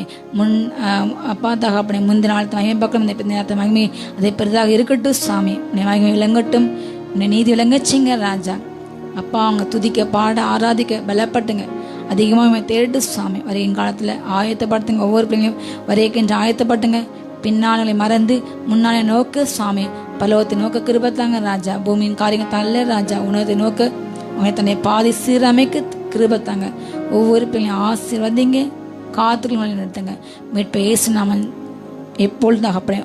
அப்பா தகப்பனே முந்தின நாள் மகிமை பக்கம் இந்த நேரத்தை மகிமை அதை பெரிதாக இருக்கட்டும் சுவாமி. மகிமை விளங்கட்டும், நீதி விளங்கச்சிங்க ராஜா. அப்பா அவங்க துதிக்க பாட ஆராதிக்க பலப்பட்டுங்க. அதிகமாக தேடிட்டு சுவாமி. வரையும் காலத்தில் ஆயத்தப்படுத்துங்க. ஒவ்வொரு பிள்ளைங்களையும் வரையக்கின்ற ஆயத்தப்பட்டுங்க. பின்னாலே மறந்து முன்னாலே நோக்க சுவாமி. பலவத்தை நோக்க கிருபத்தாங்க ராஜா. பூமியின் காரியத்தால ராஜா. உணவத்தை நோக்க அவங்க தன்னை பாதி சீரமைக்க கிருபத்தாங்க. ஒவ்வொரு பிள்ளையும் ஆசீர்வதிங்க, காத்துக்கள் நடத்துங்க. மீட்பை ஏசு நாம எப்பொழுது அப்படி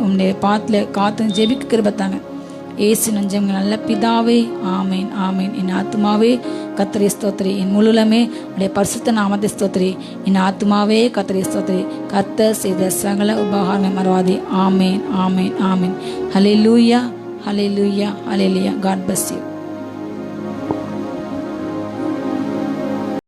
உன்னுடைய பாத்தில் காத்து ஜெபிக்க கிருபத்தாங்க. ஏசு நஞ்சவங்க நல்ல பிதாவே. ஆமேன் ஆமேன். என் ஆத்துமாவே கர்த்தரை ஸ்தோத்திரி. என் முழுலமே உடைய பரிசுத்த நாமத்தை ஸ்தோத்திரி. என் ஆத்துமாவே கர்த்தரை ஸ்தோத்திரி. கர்த்தர் செய்த சகல உபகாரங்கள் மறவாதே. ஆமேன் ஆமேன் ஆமேன். ஹல்லேலூயா ஹல்லேலூயா ஹல்லேலூயா. God bless you.